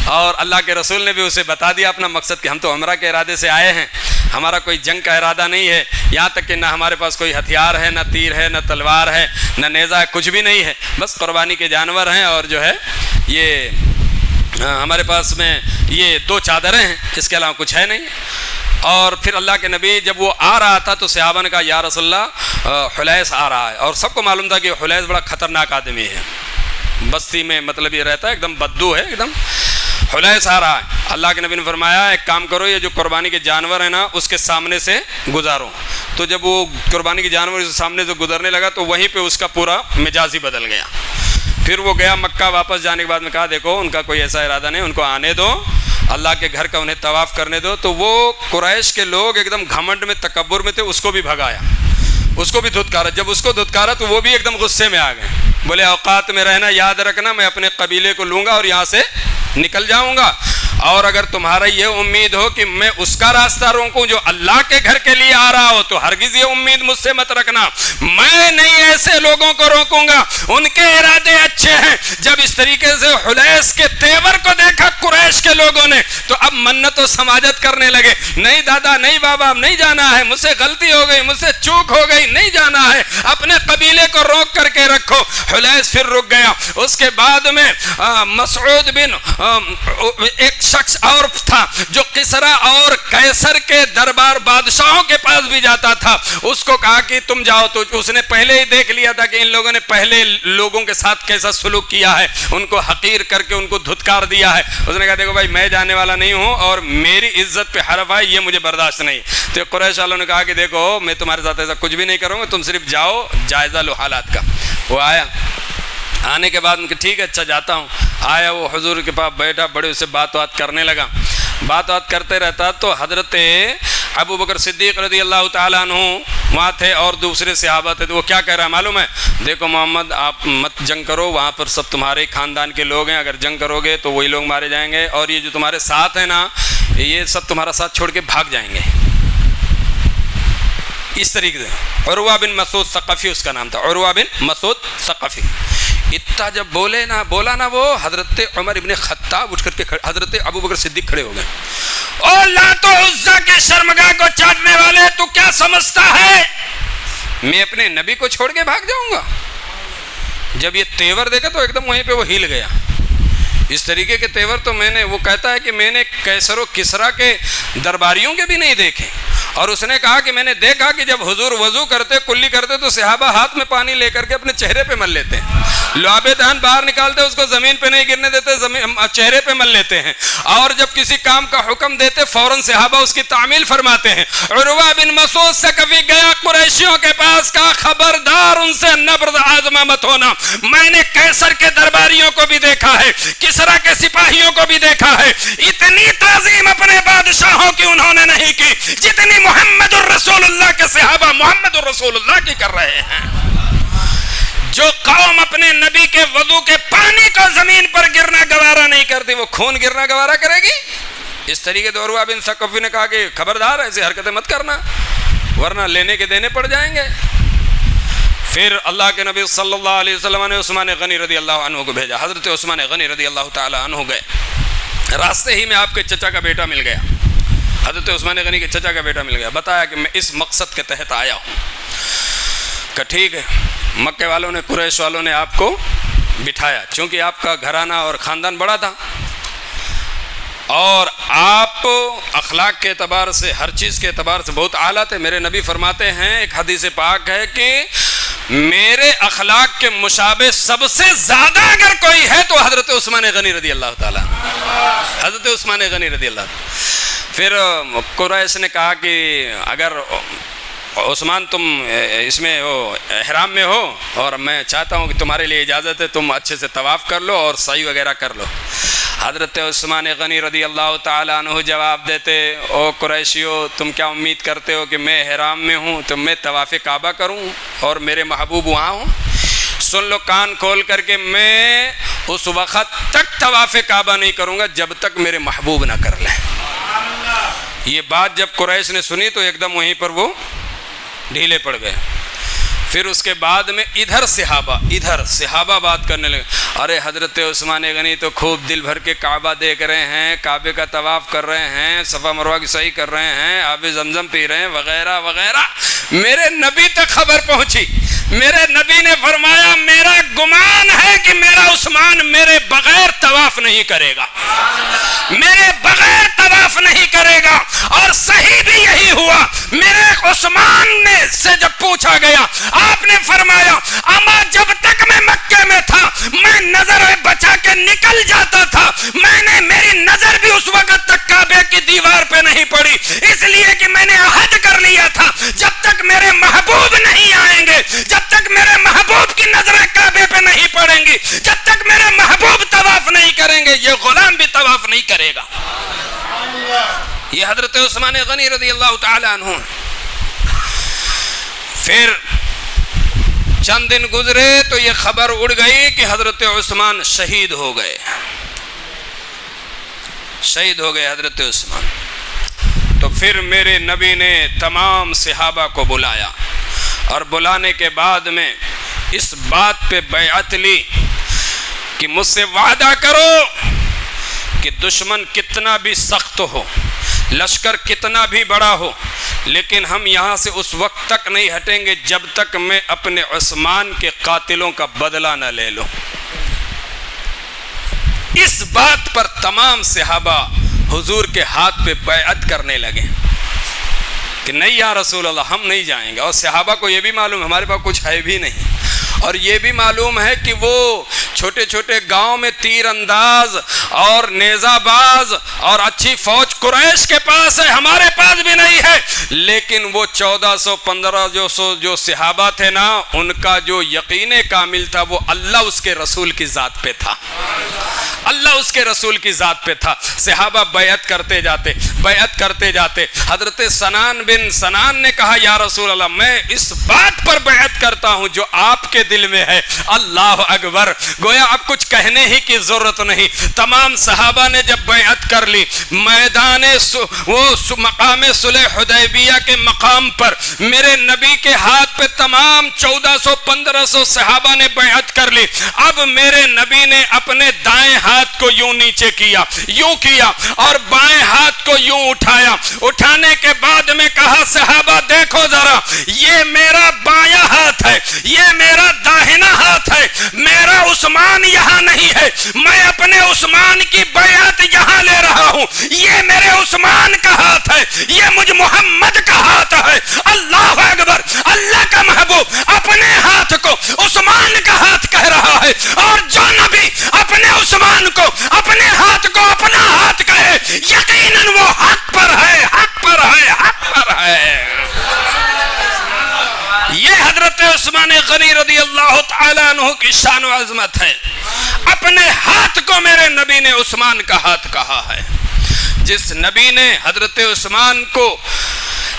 اور اللہ کے رسول نے بھی اسے بتا دیا اپنا مقصد کہ ہم تو عمرہ کے ارادے سے آئے ہیں, ہمارا کوئی جنگ کا ارادہ نہیں ہے, یہاں تک کہ نہ ہمارے پاس کوئی ہتھیار ہے, نہ تیر ہے, نہ تلوار ہے, نہ نیزہ ہے, کچھ بھی نہیں ہے, بس قربانی کے جانور ہیں, اور جو ہے یہ ہمارے پاس میں یہ 2 چادریں ہیں, اس کے علاوہ کچھ ہے نہیں. اور پھر اللہ کے نبی جب وہ آ رہا تھا تو صحابہ نے کہا یا رسول اللہ حلیس آ رہا ہے, اور سب کو معلوم تھا کہ حلیس بڑا خطرناک آدمی ہے, بستی میں مطلب یہ رہتا ہے, ایک دم بدو ہے, ایک دم حلیس آ رہا ہے. اللہ کے نبی نے فرمایا ایک کام کرو, یہ جو قربانی کے جانور ہیں نا اس کے سامنے سے گزارو. تو جب وہ قربانی کے جانور کے سامنے سے گزرنے لگا تو وہیں پہ اس کا پورا مزاج ہی بدل گیا. پھر وہ گیا مکہ, واپس جانے کے بعد میں کہا دیکھو ان کا کوئی ایسا ارادہ نہیں, ان کو آنے دو, اللہ کے گھر کا انہیں طواف کرنے دو. تو وہ قریش کے لوگ ایک دم گھمنڈ میں, تکبر میں تھے, اس کو بھی بھگایا, اس کو بھی دھتکارا. جب اس کو دھتکارا تو وہ بھی ایک دم غصے میں آ گئے, بولے اوقات میں رہنا یاد رکھنا, میں اپنے قبیلے کو لوں گا اور یہاں سے نکل جاؤں گا, اور اگر تمہارا یہ امید ہو کہ میں اس کا راستہ روکوں جو اللہ کے گھر کے لیے آ رہا ہو تو ہرگز یہ امید مجھ سے مت رکھنا, میں نہیں ایسے لوگوں کو روکوں گا, ان کے ارادے اچھے ہیں. جب اس طریقے سے حلیس کے تیور کو دیکھا قریش کے لوگوں نے تو اب منت و سماجت کرنے لگے, نہیں دادا, نہیں بابا, نہیں جانا ہے, مجھ سے غلطی ہو گئی, مجھ سے چوک ہو گئی, نہیں جانا ہے, اپنے قبیلے کو روک کر کے رکھو. حلیس پھر رک گیا. اس کے بعد میں مسعود بن ایک شخص اور تھا جو کسرا اور قیصر کے دربار بادشاہوں کے پاس بھی جاتا تھا. اس کو کہا کہ تم جاؤ, تو اس نے پہلے ہی دیکھ لیا تھا کہ ان لوگوں نے پہلے لوگوں کے ساتھ کیسا سلوک کیا ہے, ان کو حقیر کر کے ان کو دھتکار دیا ہے. اس نے کہا دیکھو بھائی میں جانے والا نہیں ہوں اور میری عزت پہ حرف ہے, یہ مجھے برداشت نہیں. تو قریش والوں نے کہا کہ دیکھو میں تمہارے ساتھ ایسا کچھ بھی نہیں کروں گا, تم صرف جاؤ, جائزہ لو حالات کا. وہ آیا, آنے کے بعد ان کے ٹھیک ہے اچھا جاتا ہوں. آیا, وہ حضور کے پاس بیٹھا, بڑے اسے بات کرنے لگا. بات کرتے رہتا تو حضرت ابو بکر صدیق رضی اللہ تعالیٰ عنہ وہاں تھے اور دوسرے صحابہ تھے. تو وہ کیا کہہ رہا ہے معلوم ہے, دیکھو محمد آپ مت جنگ کرو, وہاں پر سب تمہارے خاندان کے لوگ ہیں, اگر جنگ کرو گے تو وہی لوگ مارے جائیں گے, اور یہ جو تمہارے ساتھ ہیں نا یہ سب تمہارا ساتھ چھوڑ کے بھاگ جائیں گے. اس طریقے سے عروہ بن مسعود ثقفی اس کا نام تھا, عروہ بن مسعود ثقفی. اتنا جب بولا نا وہ حضرت عمر ابن خطاب اٹھ کر کے حضرت ابو بکر صدیق کھڑے ہو گئے. او لات و عزا کے شرمگاہ کو چاٹنے والے, تو کیا سمجھتا ہے میں اپنے نبی کو چھوڑ کے بھاگ جاؤں گا؟ جب یہ تیور دیکھا تو ایک دم وہیں پہ وہ ہل گیا. اس طریقے کے تیور تو وہ کہتا ہے کہ میں نے قیصر و کسرا کے درباریوں کے بھی نہیں دیکھے. اور اس نے کہا کہ میں نے دیکھا کہ جب حضور وضو کرتے, کلی کرتے, تو صحابہ ہاتھ میں پانی لے کر کے اپنے چہرے پہ مل لیتے ہیں, لعاب دہن باہر نکالتے, اس کو زمین پہ نہیں گرنے دیتے, چہرے پہ مل لیتے ہیں. اور جب کسی کام کا حکم دیتے فوراً صحابہ اس کی تعمیل فرماتے ہیں. عروہ بن مسعود سے کبھی گیا قریشیوں کے پاس, کہا خبردار ان سے نبرد آزما مت ہونا, میں نے قیصر کے درباریوں کو بھی دیکھا ہے, کسرا کے سپاہیوں کو بھی دیکھا ہے, اتنی تعظیم اپنے بادشاہوں کی انہوں نے نہیں کی جتنی محمد الرسول اللہ کے صحابہ محمد الرسول اللہ کی کر رہے ہیں. جو قوم اپنے نبی کے وضو کے پانی کو زمین پر گرنا گوارا نہیں کرتی وہ خون گرنا گوارا کرے گی؟ اس طریقے سے عروہ بن ثقفی نے کہا کہ خبردار ایسی حرکتیں مت کرنا ورنہ لینے کے دینے پڑ جائیں گے۔ پھر اللہ کے نبی صلی اللہ علیہ وسلم نے عثمان غنی رضی اللہ عنہ کو بھیجا۔ حضرت عثمان غنی رضی اللہ تعالی عنہ گئے، راستے ہی میں آپ کے چچا کا بیٹا مل گیا، حضرت عثمان غنی کے چچا کا بیٹا مل گیا، بتایا کہ میں اس مقصد کے تحت آیا ہوں۔ کہ ٹھیک ہے، مکے والوں نے قریش والوں نے آپ کو بٹھایا، چونکہ آپ کا گھرانہ اور خاندان بڑا تھا اور آپ اخلاق کے اعتبار سے ہر چیز کے اعتبار سے بہت اعلیٰ تھے۔ میرے نبی فرماتے ہیں، ایک حدیث پاک ہے کہ میرے اخلاق کے مشابہ سب سے زیادہ اگر کوئی ہے تو حضرت عثمان غنی رضی اللہ تعالیٰ، حضرت عثمان غنی رضی اللہ تعالیٰ۔ پھر قریش نے کہا کہ اگر عثمان تم اس میں ہو احرام میں ہو اور میں چاہتا ہوں کہ تمہارے لیے اجازت ہے تم اچھے سے طواف کر لو اور سعی وغیرہ کر لو۔ حضرت عثمان غنی رضی اللہ تعالیٰ عنہ جواب دیتے، او قریشیو تم کیا امید کرتے ہو کہ میں احرام میں ہوں تو میں طواف کعبہ کروں اور میرے محبوب وہاں ہوں؟ سن لو کان کھول کر کے، میں اس وقت تک طواف کعبہ نہیں کروں گا جب تک میرے محبوب نہ کر لیں۔ یہ بات جب قریش نے سنی تو ایک دم وہیں پر وہ ڈھیلے پڑ گئے۔ پھر اس کے بعد میں ادھر صحابہ بات کرنے لگے، ارے حضرت عثمان غنی تو خوب دل بھر کے کعبہ دیکھ رہے ہیں، کعبے کا طواف کر رہے ہیں، صفا مروہ کی سعی کر رہے ہیں، آب زمزم پی رہے ہیں وغیرہ وغیرہ۔ میرے نبی تک خبر پہنچی، میرے نبی نے فرمایا میرا گمان ہے کہ میرا عثمان میرے بغیر طواف نہیں کرے گا، میرے بغیر طواف نہیں کرے گا، اور صحیح بھی یہی ہوا۔ میرے عثمان نے سے جب پوچھا گیا، آپ نے فرمایا اما جب تک میں مکے میں تھا میں نظر بچا کے نکل جاتا تھا، میری نظر بھی اس وقت تک کعبے کی دیوار پہ نہیں پڑی، اس لیے کہ میں نے عہد کر لیا تھا جب تک میرے محبوب نہیں آئیں گے، جب تک میرے محبوب کی نظریں کعبے پہ نہیں پڑیں گی، جب تک میرے محبوب طواف نہیں کریں گے یہ غلام بھی طواف نہیں کرے گا۔ یہ حضرت عثمان غنی رضی اللہ تعالی عنہ۔ پھر چند دن گزرے تو یہ خبر اڑ گئی کہ حضرت عثمان شہید ہو گئے، حضرت عثمان۔ تو پھر میرے نبی نے تمام صحابہ کو بلایا اور بلانے کے بعد میں اس بات پہ بیعت لی کہ مجھ سے وعدہ کرو کہ دشمن کتنا بھی سخت ہو، لشکر کتنا بھی بڑا ہو، لیکن ہم یہاں سے اس وقت تک نہیں ہٹیں گے جب تک میں اپنے عثمان کے قاتلوں کا بدلہ نہ لے لوں۔ اس بات پر تمام صحابہ حضور کے ہاتھ پہ بیعت کرنے لگے کہ نہیں یا رسول اللہ ہم نہیں جائیں گے۔ اور صحابہ کو یہ بھی معلوم ہمارے پاس کچھ ہے بھی نہیں، اور یہ بھی معلوم ہے کہ وہ چھوٹے چھوٹے گاؤں میں تیر انداز اور نیزہ باز اور اچھی فوج قریش کے پاس ہے، ہمارے پاس بھی نہیں ہے، لیکن وہ 1415 جو صحابہ تھے نا، ان کا جو یقین کامل تھا وہ اللہ اس کے رسول کی ذات پہ تھا، اللہ اس کے رسول کی ذات پہ تھا۔ صحابہ بیعت کرتے جاتے حضرت سنان بن سنان نے کہا یا رسول اللہ میں اس بات پر بیعت کرتا ہوں جو آپ کے دل میں ہے۔ اللہ اکبر، گویا اب کچھ کہنے ہی کی ضرورت نہیں۔ تمام صحابہ نے جب بیعت کر لی، میدان مقام صلح حدیبیہ کے مقام پر میرے نبی کے ہاتھ پہ تمام 1400-1500 صحابہ نے بیعت کر لی۔ اب میرے نبی نے اپنے دائیں ہاتھ کو یوں نیچے کیا، یوں کیا، اور بائیں ہاتھ کو یوں اٹھایا۔ اٹھانے کے بعد میں کہا صحابہ دیکھو ذرا، یہ میرا بایاں ہاتھ ہے، یہ میرا داہنا ہاتھ ہے، میرا عثمان یہاں نہیں ہے، میں اپنے عثمان کی بیعت یہاں لے رہا ہوں۔ یہ میرے عثمان کا ہاتھ ہے، یہ مجھ محمد کا ہاتھ ہے۔ اللہ اکبر، اللہ کا محبوب اپنے ہاتھ کو عثمان کا ہاتھ کہہ رہا ہے، اور جو نبی اپنے عثمان کو اپنے ہاتھ کو اپنا ہاتھ کہے یقیناً وہ حق پر ہے، حق پر ہے، حق پر ہے۔ یہ حضرت عثمان غنی رضی اللہ تعالیٰ عنہ کی شان و عظمت ہے۔ اپنے ہاتھ کو میرے نبی نے عثمان کا ہاتھ کہا ہے۔ جس نبی نے حضرت عثمان کو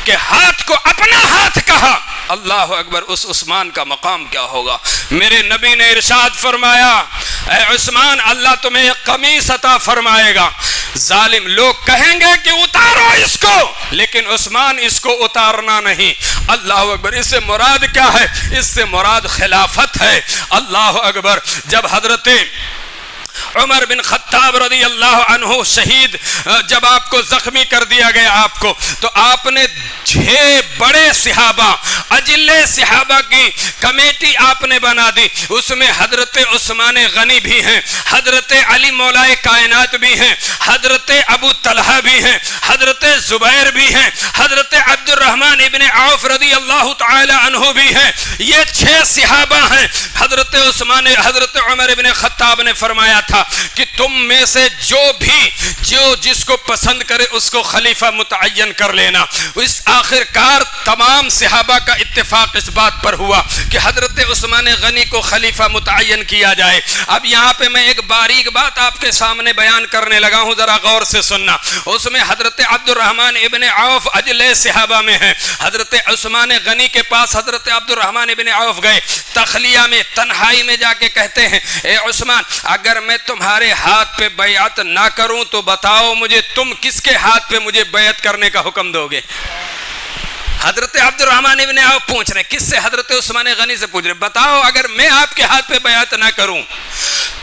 کہ ہاتھ کو اپنا ہاتھ کہا، اللہ اکبر، اس عثمان کا مقام کیا ہوگا؟ میرے نبی نے ارشاد فرمایا اے عثمان اللہ تمہیں ایک قمیص عطا فرمائے گا، ظالم لوگ کہیں گے کہ اتارو اس کو، لیکن عثمان اس کو اتارنا نہیں۔ اللہ اکبر، اس سے مراد کیا ہے؟ اس سے مراد خلافت ہے۔ اللہ اکبر، جب حضرت عمر بن خطاب رضی اللہ عنہ شہید، جب آپ کو زخمی کر دیا گیا آپ کو، تو آپ نے 6 بڑے صحابہ، اجلے صحابہ کی کمیٹی آپ نے بنا دی۔ اس میں حضرت عثمان غنی بھی ہیں، حضرت علی مولائے کائنات بھی ہیں، حضرت ابو طلحہ بھی ہیں، حضرت زبیر بھی ہیں، حضرت عبد الرحمن ابن عوف رضی اللہ تعالی عنہ بھی ہیں۔ یہ 6 صحابہ ہیں۔ حضرت عمر بن خطاب نے فرمایا تھا کہ تم میں سے جو جس کو پسند کرے اس کو خلیفہ متعین کر لینا۔ اس آخر کار تمام صحابہ کا اتفاق اس بات پر ہوا کہ حضرت عثمان غنی کو خلیفہ متعین کیا جائے۔ اب یہاں پہ میں ایک باریک بات آپ کے سامنے بیان کرنے لگا ہوں، ذرا غور سے سننا۔ اس میں حضرت عبد الرحمن ابن عوف اجلے صحابہ میں ہیں۔ حضرت عثمان غنی کے پاس حضرت عبد الرحمن ابن عوف گئے، تخلیہ میں، تنہائی میں جا کے کہتے ہیں اے عثمان اگر میں تمہارے ہاتھ پہ بیعت نہ کروں تو بتاؤ مجھے تم کس کے ہاتھ پہ مجھے بیعت کرنے کا حکم دو گے؟ حضرت عبد الرحمن ابن عوف پوچھ رہے، کس سے؟ حضرت عثمان غنی سے پوچھ رہے، بتاؤ اگر میں آپ کے ہاتھ پہ بیعت نہ کروں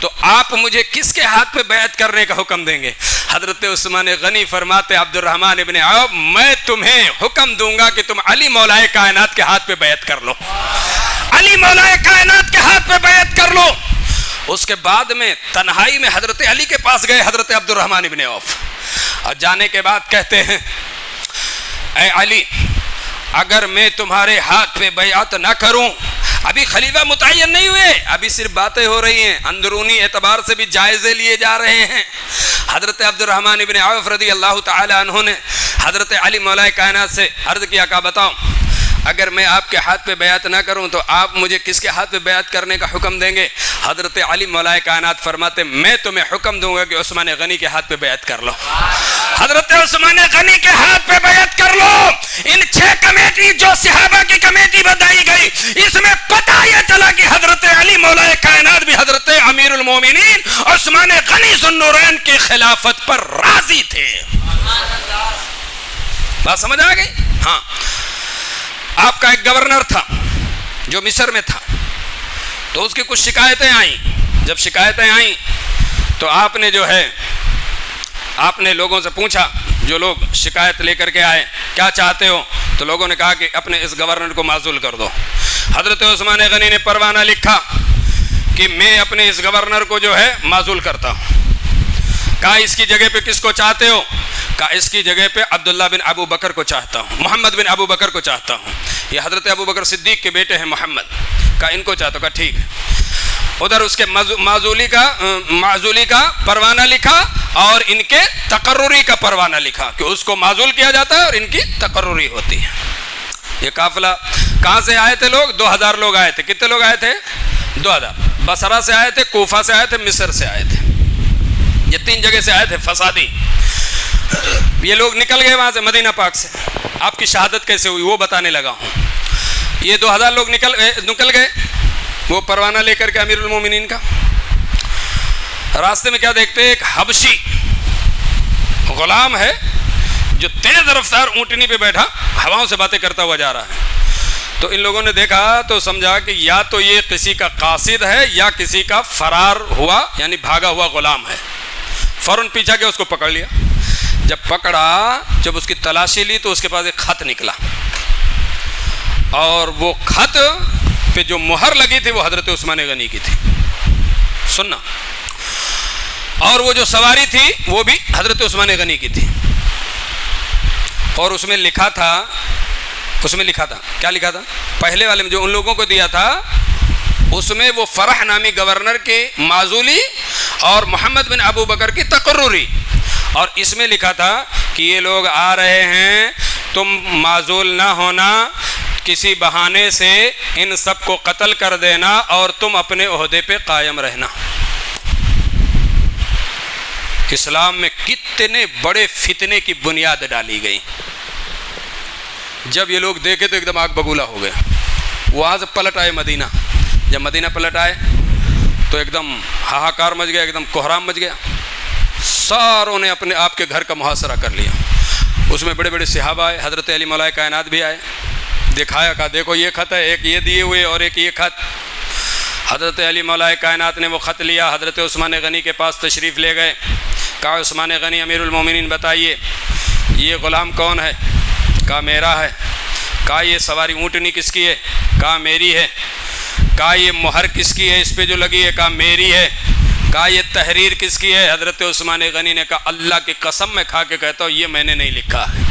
تو آپ مجھے کس کے ہاتھ پہ بیعت کرنے کا حکم دیں گے؟ حضرت عثمان غنی فرماتے عبد الرحمن ابن عوف میں تمہیں حکم دوں گا کہ تم علی مولائے کائنات کے ہاتھ پہ بیعت کر لو، علی مولائے کائنات کے ہاتھ پہ بیعت کر لو۔ اس کے بعد میں تنہائی میں حضرت علی کے پاس گئے حضرت عبد الرحمن ابن عوف، اور جانے کے بعد کہتے ہیں اے علی اگر میں تمہارے ہاتھ پہ بیعت نہ کروں، ابھی خلیفہ متعین نہیں ہوئے، ابھی صرف باتیں ہو رہی ہیں، اندرونی اعتبار سے بھی جائزے لیے جا رہے ہیں۔ حضرت عبد الرحمن ابن عوف رضی اللہ تعالی عنہ نے حضرت علی مولائے کائنات سے عرض کیا کہ بتاؤ اگر میں آپ کے ہاتھ پہ بیعت نہ کروں تو آپ مجھے کس کے ہاتھ پہ بیعت کرنے کا حکم دیں گے؟ حضرت علی مولائے کائنات فرماتے میں تمہیں حکم دوں گا کہ عثمان غنی کے ہاتھ پہ بیعت کر لو، حضرت عثمان غنی کے ہاتھ پہ بیعت کر لو۔ ان 6 کمیٹی جو صحابہ کی کمیٹی بتائی گئی، اس میں پتہ یہ چلا کہ حضرت علی مولائے کائنات بھی حضرت امیر المومنین عثمان غنی ذو النورین کی خلافت پر راضی تھے۔ بات سمجھ آ گئی؟ ہاں، آپ کا ایک گورنر تھا جو مصر میں تھا، تو اس کی کچھ شکایتیں آئیں۔ جب شکایتیں آئیں تو آپ نے جو ہے آپ نے لوگوں سے پوچھا، جو لوگ شکایت لے کر کے آئے کیا چاہتے ہو؟ تو لوگوں نے کہا کہ اپنے اس گورنر کو معزول کر دو۔ حضرت عثمان غنی نے پروانہ لکھا کہ میں اپنے اس گورنر کو جو ہے معزول کرتا ہوں۔ کہا اس کی جگہ پہ کس کو چاہتے ہو؟ کہا اس کی جگہ پہ عبداللہ بن ابو بکر کو چاہتا ہوں، محمد بن ابو بکر کو چاہتا ہوں، یہ حضرت ابو بکر صدیق کے بیٹے ہیں محمد، کہا ان کو چاہتا ہوں۔ کہا ٹھیک ہے۔ ادھر اس کے معزولی کا پروانہ لکھا اور ان کے تقرری کا پروانہ لکھا کہ اس کو معزول کیا جاتا ہے اور ان کی تقرری ہوتی ہے۔ یہ قافلہ کہاں سے آئے تھے لوگ؟ 2000 لوگ آئے تھے۔ کتنے لوگ آئے تھے؟ 2000۔ بصرہ سے آئے تھے، کوفہ سے آئے تھے، مصر سے آئے تھے، یہ 3 جگہ سے آئے تھے فسادی۔ یہ لوگ نکل گئے وہاں سے، مدینہ پاک سے۔ آپ کی شہادت کیسے ہوئی وہ بتانے لگا ہوں۔ یہ 2000 لوگ نکل گئے وہ پروانہ لے کر کے امیر المومنین کا۔ راستے میں کیا دیکھتے ہیں؟ ایک حبشی غلام ہے جو تیز رفتار اونٹنی پہ بیٹھا ہواؤں سے باتیں کرتا ہوا جا رہا ہے۔ تو ان لوگوں نے دیکھا تو سمجھا کہ یا تو یہ کسی کا قاصد ہے یا کسی کا فرار ہوا یعنی بھاگا ہوا غلام ہے۔ فوراً پیچھا گیا، اس کو پکڑ لیا۔ جب پکڑا، جب اس کی تلاشی لی تو اس کے پاس ایک خط نکلا، اور وہ خط پہ جو مہر لگی تھی وہ حضرت عثمان غنی کی تھی۔ سننا، اور وہ جو سواری تھی وہ بھی حضرت عثمان غنی کی تھی، اور اس میں لکھا تھا کیا لکھا تھا؟ پہلے والے میں جو ان لوگوں کو دیا تھا اس میں وہ فرح نامی گورنر کی معزولی اور محمد بن ابو بکر کی تقرری، اور اس میں لکھا تھا کہ یہ لوگ آ رہے ہیں، تم معزول نہ ہونا، کسی بہانے سے ان سب کو قتل کر دینا اور تم اپنے عہدے پہ قائم رہنا۔ اسلام میں کتنے بڑے فتنے کی بنیاد ڈالی گئی، جب یہ لوگ دیکھے تو ایک دم آگ بگولا ہو گئے. وہاں سے پلٹ آئے مدینہ. جب مدینہ پلٹ آئے تو ایک دم ہاہاکار مچ گیا, ایک دم کوہرام مچ گیا. ساروں نے اپنے آپ کے گھر کا محاصرہ کر لیا. اس میں بڑے بڑے صحابہ آئے, حضرت علی مولا کائنات بھی آئے, دکھایا, کہا دیکھو یہ خط ہے, ایک یہ دیے ہوئے اور ایک یہ خط. حضرت علی مولا کائنات نے وہ خط لیا, حضرت عثمان غنی کے پاس تشریف لے گئے. کہا عثمان غنی امیر المومنین بتائیے یہ غلام کون ہے؟ کہا میرا ہے. کہا یہ سواری اونٹنی کس کی ہے؟ کہا میری ہے. کہا یہ مہر کس کی ہے اس پہ جو لگی ہے؟ کہا میری ہے. کہا یہ تحریر کس کی ہے؟ حضرت عثمان غنی نے کہا اللہ کی قسم میں کھا کے کہتا ہوں یہ میں نے نہیں لکھا ہے.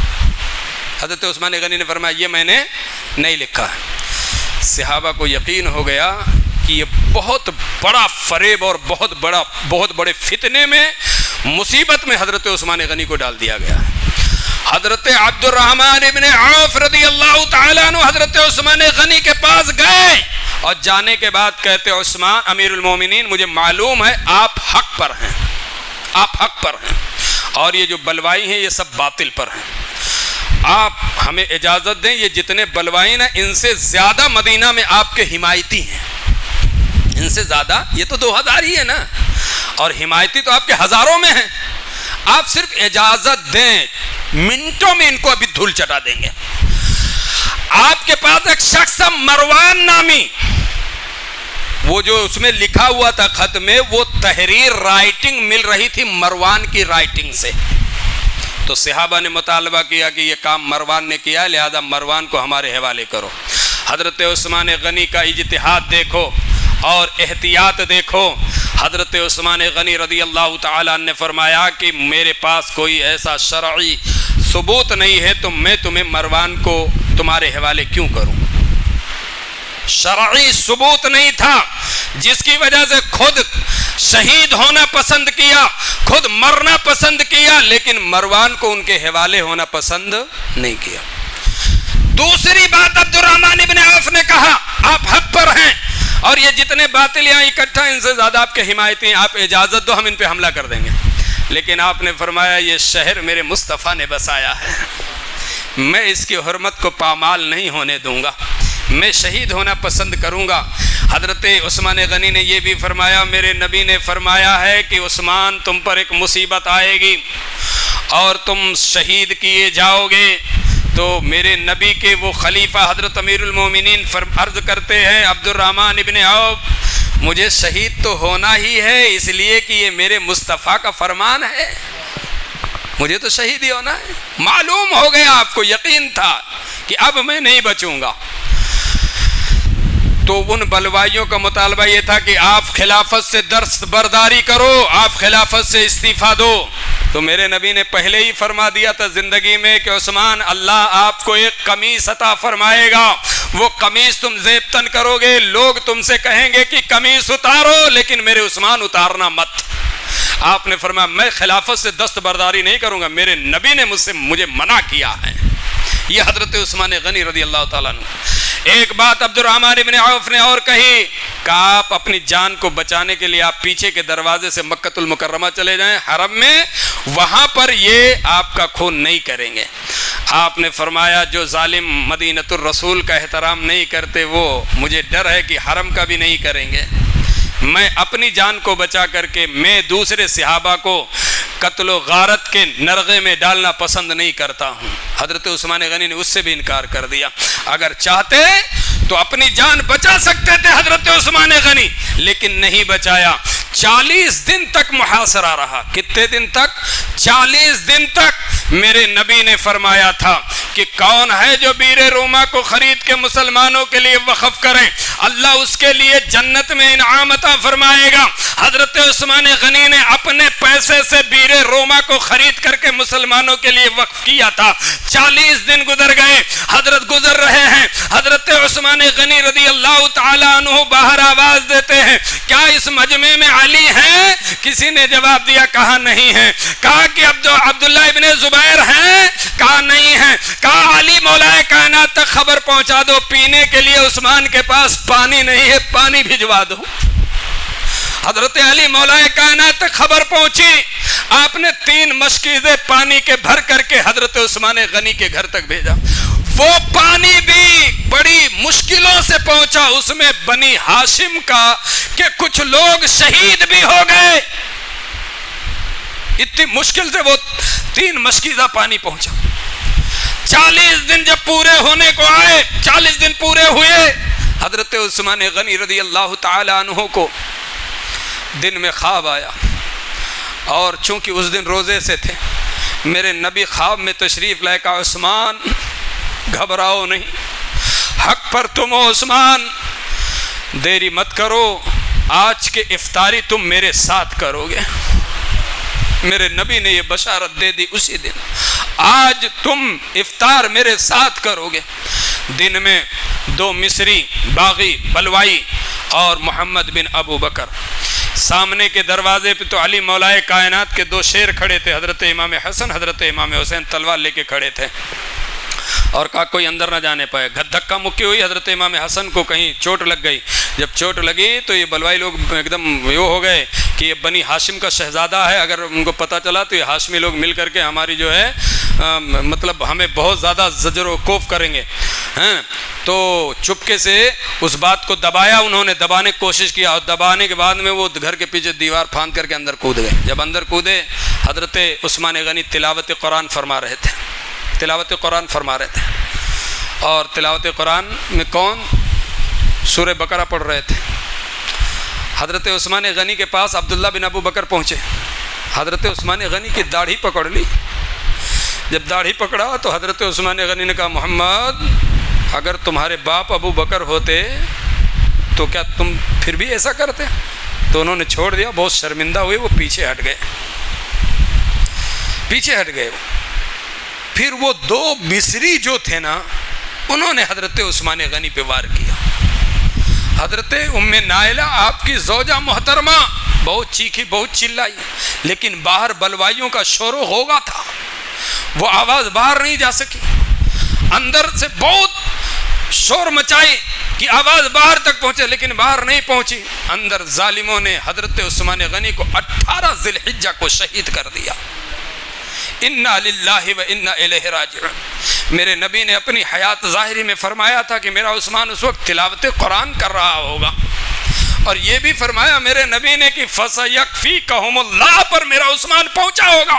حضرت عثمان غنی نے فرمایا یہ میں نے نہیں لکھا ہے. صحابہ کو یقین ہو گیا کہ یہ بہت بڑا فریب اور بہت بڑے فتنے میں, مصیبت میں حضرت عثمان غنی کو ڈال دیا گیا. حضرت عبد الرحمن ابن عوف رضی اللہ تعالیٰ عنہ حضرت عثمان غنی کے پاس گئے اور جانے کے بعد کہتے عثمان امیر المومنین مجھے معلوم ہے آپ حق پر ہیں, آپ حق پر ہیں, اور یہ جو بلوائی ہیں یہ سب باطل پر ہیں. آپ ہمیں اجازت دیں, یہ جتنے بلوائین ہیں ان سے زیادہ مدینہ میں آپ کے حمایتی ہیں, ان سے زیادہ. یہ تو 2000 ہی ہے نا, اور حمایتی تو آپ کے ہزاروں میں ہیں. آپ صرف اجازت دیں, منٹوں میں ان کو ابھی دھول چٹا دیں گے. آپ کے پاس ایک شخص مروان نامی, وہ جو اس میں لکھا ہوا تھا خط میں, وہ تحریر رائٹنگ مل رہی تھی مروان کی رائٹنگ سے. تو صحابہ نے مطالبہ کیا کہ یہ کام مروان نے کیا, لہذا مروان کو ہمارے حوالے کرو. حضرت عثمان غنی کا اجتہاد دیکھو اور احتیاط دیکھو. حضرت عثمان غنی رضی اللہ تعالیٰ نے فرمایا کہ میرے پاس کوئی ایسا شرعی ثبوت نہیں ہے تو میں تمہیں مروان کو تمہارے حوالے کیوں کروں. شرعی ثبوت نہیں تھا, جس کی وجہ سے خود شہید ہونا پسند کیا, خود مرنا پسند کیا, لیکن مروان کو ان کے حوالے ہونا پسند نہیں کیا. دوسری بات عبد الرحمن ابن عوف نے کہا آپ حق پر ہیں اور یہ جتنے باطل یہاں اکٹھا ان سے زیادہ آپ کے حمایتی ہیں, آپ اجازت دو ہم ان پہ حملہ کر دیں گے. لیکن آپ نے فرمایا یہ شہر میرے مصطفیٰ نے بسایا ہے, میں اس کی حرمت کو پامال نہیں ہونے دوں گا, میں شہید ہونا پسند کروں گا. حضرت عثمان غنی نے یہ بھی فرمایا میرے نبی نے فرمایا ہے کہ عثمان تم پر ایک مصیبت آئے گی اور تم شہید کیے جاؤ گے. تو میرے نبی کے وہ خلیفہ حضرت امیر المومنین عرض کرتے ہیں عبد الرحمن ابن عوف مجھے شہید تو ہونا ہی ہے, اس لیے کہ یہ میرے مصطفیٰ کا فرمان ہے, مجھے تو شہید ہی ہونا ہے. معلوم ہو گیا, آپ کو یقین تھا کہ اب میں نہیں بچوں گا. تو ان بلوائیوں کا مطالبہ یہ تھا کہ آپ خلافت سے دستبرداری کرو, آپ خلافت سے استعفیٰ دو. تو میرے نبی نے پہلے ہی فرما دیا تھا زندگی میں کہ عثمان اللہ آپ کو ایک قمیص عطا فرمائے گا, وہ قمیص تم زیبتن کرو گے, لوگ تم سے کہیں گے کہ قمیص اتارو, لیکن میرے عثمان اتارنا مت. آپ نے فرمایا میں خلافت سے دستبرداری نہیں کروں گا, میرے نبی نے مجھے منع کیا ہے. یہ حضرت عثمان غنی رضی اللہ تعالیٰ عنہ. ایک بات عبد الرحمن ابن عوف نے اور کہی کہ آپ اپنی جان کو بچانے کے لیے آپ پیچھے کے دروازے سے مکہ المکرمہ چلے جائیں حرم میں, وہاں پر یہ آپ کا خون نہیں کریں گے. آپ نے فرمایا جو ظالم مدینۃ الرسول کا احترام نہیں کرتے وہ مجھے ڈر ہے کہ حرم کا بھی نہیں کریں گے. میں اپنی جان کو بچا کر کے میں دوسرے صحابہ کو قتل و غارت کے نرغے میں ڈالنا پسند نہیں کرتا ہوں. حضرت عثمان غنی نے اس سے بھی انکار کر دیا. اگر چاہتے تو اپنی جان بچا سکتے تھے حضرت عثمان غنی, لیکن نہیں بچایا. 40 دن تک محاصرہ رہا. کتنے دن تک؟ 40 دن تک. میرے نبی نے فرمایا تھا کہ کون ہے جو بیر روما کو خرید کے مسلمانوں کے لیے وقف کریں, اللہ اس کے لیے جنت میں انعام عطا فرمائے گا. حضرت عثمان غنی نے اپنے پیسے سے بیر روما کو خرید کر کے مسلمانوں کے لیے وقف کیا تھا. 40 دن گزر گئے, حضرت گزر رہے ہیں. حضرت عثمان غنی رضی اللہ تعالیٰ عنہ باہر آواز دیتے ہیں کیا اس مجمع میں علی ہیں؟ کسی نے جواب دیا کہا نہیں ہے. کہا کہ عبداللہ ابن زبیر ہیں؟ کہا نہیں ہے. کہا علی مولا کائنات تک خبر پہنچا دو, پینے کے لیے عثمان کے پاس پانی نہیں ہے, پانی بھجوا دو. حضرت علی مولا کائنات تک خبر پہنچی, آپ نے 3 مشکیزیں پانی کے بھر کر کے حضرت عثمان غنی کے گھر تک بھیجا. وہ پانی بھی بڑی مشکلوں سے پہنچا اس میں بنی ہاشم کا کہ کچھ لوگ شہید بھی ہو گئے. اتنی مشکل سے وہ 3 مشکیزہ پانی پہنچا. 40 دن جب پورے ہونے کو آئے، 40 دن پورے ہوئے، حضرت عثمان غنی رضی اللہ تعالی عنہ کو دن میں خواب آیا. اور چونکہ اس دن روزے سے تھے، میرے نبی خواب میں تشریف لائے. کہا عثمان گھبراؤ نہیں، حق پر تم ہو عثمان، دیری مت کرو، آج کے افطاری تم میرے ساتھ کرو گے. میرے نبی نے یہ بشارت دے دی اسی دن، آج تم افطار میرے ساتھ کرو گے. دن میں 2 مصری باغی بلوائی اور محمد بن ابو بکر. سامنے کے دروازے پہ تو علی مولائے کائنات کے 2 شیر کھڑے تھے، حضرت امام حسن حضرت امام حسین تلوار لے کے کھڑے تھے. اور کہا کوئی اندر نہ جانے پائے. دھکا مکی ہوئی، حضرت امام حسن کو کہیں چوٹ لگ گئی. جب چوٹ لگی تو یہ بلوائی لوگ ایک دم یہ ہو گئے کہ یہ بنی ہاشم کا شہزادہ ہے، اگر ان کو پتہ چلا تو یہ ہاشمی لوگ مل کر کے ہماری جو ہے مطلب ہمیں بہت زیادہ زجر و کوف کریں گے. تو چپکے سے اس بات کو دبایا، انہوں نے دبانے کی کوشش کیا، اور دبانے کے بعد میں وہ گھر کے پیچھے دیوار پھاند کر کے اندر کود گئے. جب اندر کودے، حضرت عثمان غنی تلاوت قرآن فرما رہے تھے. تلاوت قرآن فرما رہے تھے. اور تلاوت قرآن میں کون؟ سورہ بقرہ پڑھ رہے تھے. حضرت عثمان غنی کے پاس عبداللہ بن ابو بکر پہنچے. حضرت عثمان غنی کی داڑھی پکڑ لی. جب داڑھی پکڑا تو حضرت عثمان غنی نے کہا محمد اگر تمہارے باپ ابو بکر ہوتے تو کیا تم پھر بھی ایسا کرتے؟ تو انہوں نے چھوڑ دیا. بہت شرمندہ ہوئے، وہ پیچھے ہٹ گئے. پھر وہ 2 مصری جو تھے نا، انہوں نے حضرت عثمان غنی پہ وار کیا. حضرت ام نائلہ آپ کی زوجہ محترمہ بہت چیخی، بہت چلائی، لیکن باہر بلوائیوں کا شور و غوغا تھا، وہ آواز باہر نہیں جا سکی. اندر سے بہت شور مچائی کہ آواز باہر تک پہنچے، لیکن باہر نہیں پہنچی. اندر ظالموں نے حضرت عثمان غنی کو 18 ذی الحجہ کو شہید کر دیا. انا للہ و انا الیہ راجعون. میرے نبی نے اپنی حیات ظاہری میں فرمایا تھا کہ میرا عثمان اس وقت تلاوت قرآن کر رہا ہوگا، اور یہ بھی فرمایا میرے نبی نے کہ فَسَيَكْفِيكَهُمُ اللَّهُ پر میرا عثمان پہنچا ہوگا،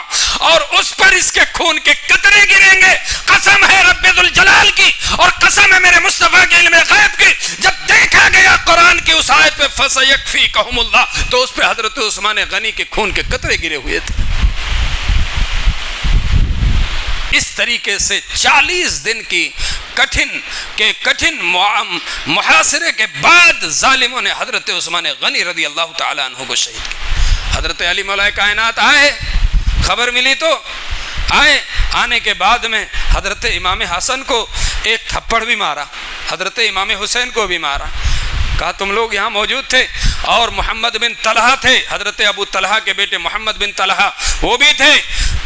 اور اس پر اس کے خون کے قطرے گریں گے. قسم ہے رب ذوالجلال کی، اور قسم ہے میرے مصطفیٰ کے علم غیب کی، جب دیکھا گیا قرآن کی اس آیت پہ فَسَيَكْفِيكَهُمُ اللَّهُ تو اس پہ حضرت عثمان غنی کے خون کے قطرے گرے ہوئے تھے. اس طریقے سے 40 دن کی کٹھن محاصرے کے بعد ظالموں نے حضرت عثمان غنی رضی اللہ تعالیٰ عنہ کو شہید کیا. حضرت علی مولا کائنات آئے، خبر ملی تو آئے. آنے کے بعد میں حضرت امام حسن کو ایک تھپڑ بھی مارا، حضرت امام حسین کو بھی مارا. کہا تم لوگ یہاں موجود تھے، اور محمد بن طلحہ تھے، حضرت ابو طلحہ کے بیٹے محمد بن طلحہ وہ بھی تھے.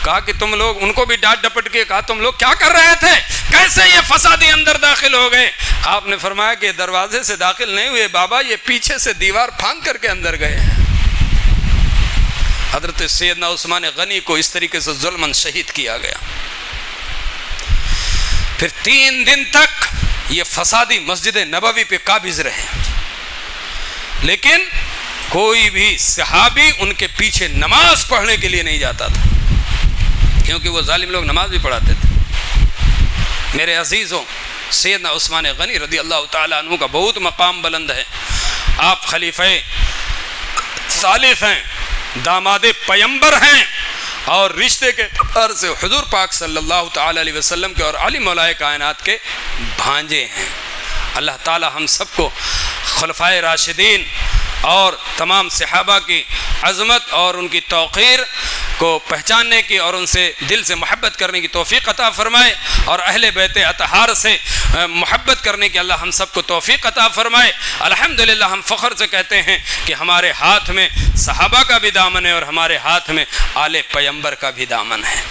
کہا کہ تم لوگ، ان کو بھی ڈانٹ ڈپٹ کے کہا تم لوگ کیا کر رہے تھے، کیسے یہ فسادی اندر داخل ہو گئے؟ آپ نے فرمایا کہ دروازے سے داخل نہیں ہوئے بابا، یہ پیچھے سے دیوار پھاند کر کے اندر گئے. حضرت سیدنا عثمان غنی کو اس طریقے سے ظلماً شہید کیا گیا. پھر 3 دن تک یہ فسادی مسجد نبوی پہ قابض رہے، لیکن کوئی بھی صحابی ان کے پیچھے نماز پڑھنے کے لیے نہیں جاتا تھا، کیونکہ وہ ظالم لوگ نماز بھی پڑھاتے تھے. میرے عزیزوں، سیدنا عثمان غنی رضی اللہ تعالیٰ عنہ کا بہت مقام بلند ہے. آپ خلیفہ ثالث ہیں، داماد پیمبر ہیں، اور رشتے کے اعتبار سے حضور پاک صلی اللہ تعالیٰ علیہ وسلم کے اور علی مولائے کائنات کے بھانجے ہیں. اللہ تعالیٰ ہم سب کو خلفائے راشدین اور تمام صحابہ کی عظمت اور ان کی توقیر کو پہچاننے کی اور ان سے دل سے محبت کرنے کی توفیق عطا فرمائے، اور اہل بیت اطہار سے محبت کرنے کی اللہ ہم سب کو توفیق عطا فرمائے. الحمدللہ ہم فخر سے کہتے ہیں کہ ہمارے ہاتھ میں صحابہ کا بھی دامن ہے، اور ہمارے ہاتھ میں آل پیمبر کا بھی دامن ہے.